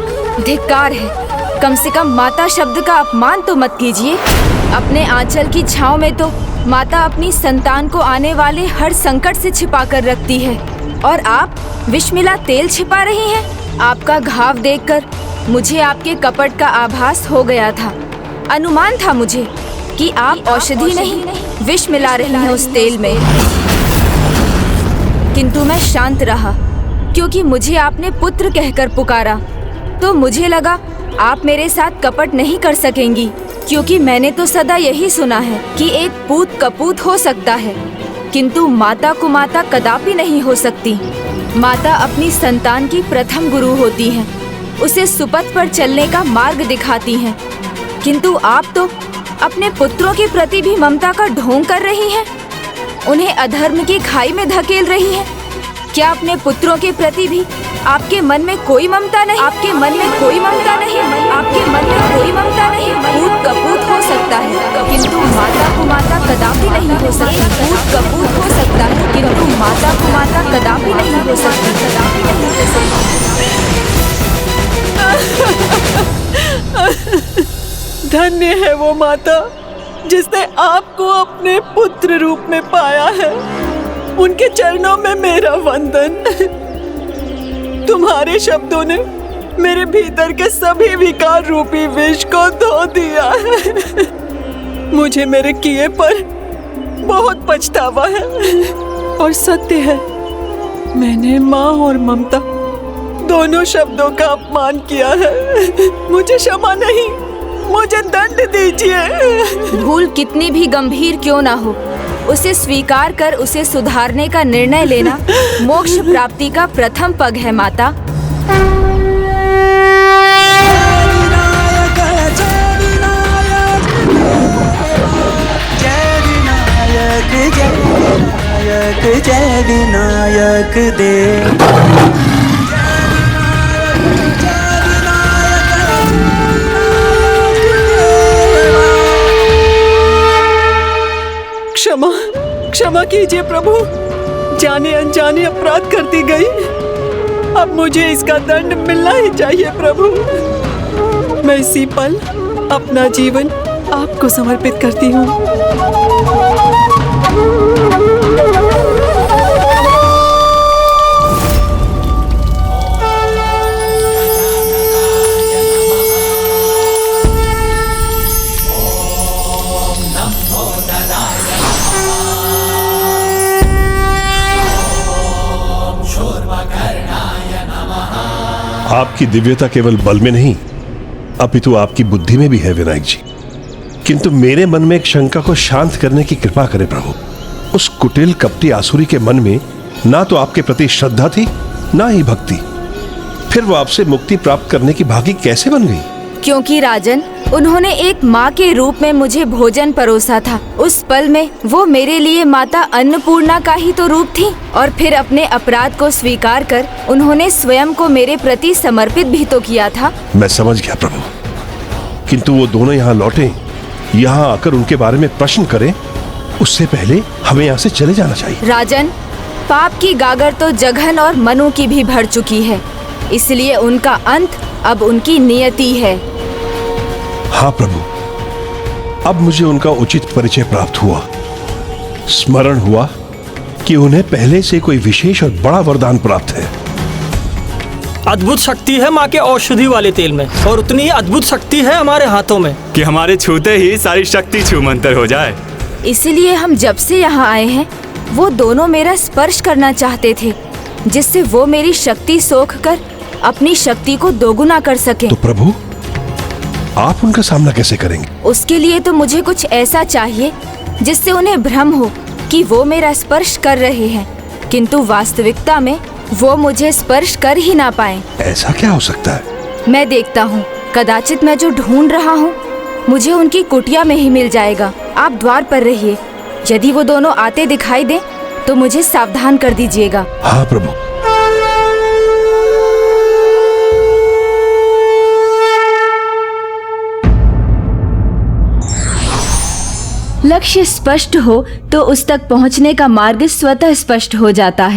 धिक्कार है। कम से कम माता शब्द का अपमान तो मत कीजिए। अपने आंचल की छांव में तो माता अपनी संतान को आने वाले हर संकट से छिपा कर रखती है, और आप विष मिला तेल छिपा रही हैं। आपका घाव देखकर मुझे आपके कपट का आभास हो गया था। अनुमान था मुझे कि आप औषधि नहीं विष मिला रही हैं उस तेल में। किंतु मैं शांत रहा, क्योंकि मुझे आपने पुत्र कहकर पुकारा, तो मुझे लगा आप मेरे साथ कपट नहीं कर सकेंगी, क्योंकि मैंने तो सदा यही सुना है कि एक पूत कपूत हो सकता है, किंतु माता कुमाता कदापि नहीं हो सकती। माता अपनी संतान की प्रथम गुरु होती हैं, उसे सुपथ पर चलने का मार्ग दिखाती हैं। किंतु आप तो अपने पुत्रों के प्रति भी ममता का ढोंग कर रही हैं, उन्हें अधर्म की खाई में धकेल रही हैं। क्या अपने पुत्रों के प्रति भी आपके मन में कोई ममता नहीं? आपके मन में कोई ममता नहीं? आपके मन में कोई ममता नहीं? पूत कपूत हो सकता है, किंतु माता कुमाता कदापि नहीं हो सकती। पूत कपूत हो सकता है, किंतु माता कुमाता कदापि नहीं हो सकती। कदापि नहीं हो सकती। धन्य है वो माता जिसने आपको अपने पुत्र रूप में पाया है। उनके चरणों में मेरा वंदन। तुम्हारे शब्दों ने मेरे भीतर के सभी विकार रूपी विष को धो दिया है। मुझे मेरे किए पर बहुत पछतावा है, और सत्य है मैंने माँ और ममता दोनों शब्दों का अपमान किया है। मुझे क्षमा नहीं, मुझे दंड दीजिए। भूल कितनी भी गंभीर क्यों ना हो, उसे स्वीकार कर उसे सुधारने का निर्णय लेना मोक्ष प्राप्ति का प्रथम पग है माता। जय विनायक देव। क्षमा क्षमा कीजिए प्रभु, जाने अनजाने अपराध कर दी गई। अब मुझे इसका दंड मिलना ही चाहिए प्रभु। मैं इसी पल अपना जीवन आपको समर्पित करती हूँ। आपकी दिव्यता केवल बल में नहीं, अपितु आपकी बुद्धि में भी है विनायक जी। किंतु मेरे मन में एक शंका को शांत करने की कृपा करें प्रभु। उस कुटिल कपटी आसुरी के मन में ना तो आपके प्रति श्रद्धा थी, ना ही भक्ति। फिर वो आपसे मुक्ति प्राप्त करने की भागी कैसे बन गई? क्योंकि राजन, उन्होंने एक माँ के रूप में मुझे भोजन परोसा था। उस पल में वो मेरे लिए माता अन्नपूर्णा का ही तो रूप थी, और फिर अपने अपराध को स्वीकार कर उन्होंने स्वयं को मेरे प्रति समर्पित भी तो किया था। मैं समझ गया प्रभु, किंतु वो दोनों यहाँ लौटे, यहाँ आकर उनके बारे में प्रश्न करें, उससे पहले हमें यहाँ से चले जाना चाहिए। राजन, पाप की गागर तो जघन और मनु की भी भर चुकी है, इसलिए उनका अंत अब उनकी नियति है। हाँ प्रभु, अब मुझे उनका उचित परिचय प्राप्त हुआ। स्मरण हुआ कि उन्हें पहले से कोई विशेष और बड़ा वरदान प्राप्त है। अद्भुत शक्ति है माँ के औषधि वाले तेल में, और उतनी ही अद्भुत शक्ति है हमारे हाथों में कि हमारे छूते ही सारी शक्ति छूमंतर हो जाए। इसीलिए हम जब से यहाँ आए हैं, वो दोनों मेरा स्पर्श करना चाहते थे, जिससे वो मेरी शक्ति सोख कर अपनी शक्ति को दोगुना कर सके। तो प्रभु, आप उनका सामना कैसे करेंगे? उसके लिए तो मुझे कुछ ऐसा चाहिए जिससे उन्हें भ्रम हो कि वो मेरा स्पर्श कर रहे हैं, किंतु वास्तविकता में वो मुझे स्पर्श कर ही ना पाए। ऐसा क्या हो सकता है? मैं देखता हूँ, कदाचित मैं जो ढूंढ रहा हूँ मुझे उनकी कुटिया में ही मिल जाएगा। आप द्वार पर रहिए, यदि वो दोनों आते दिखाई दे तो मुझे सावधान कर दीजिएगा। हाँ प्रभु। लक्ष्य स्पष्ट हो तो उस तक पहुंचने का मार्ग स्वतः स्पष्ट हो जाता है।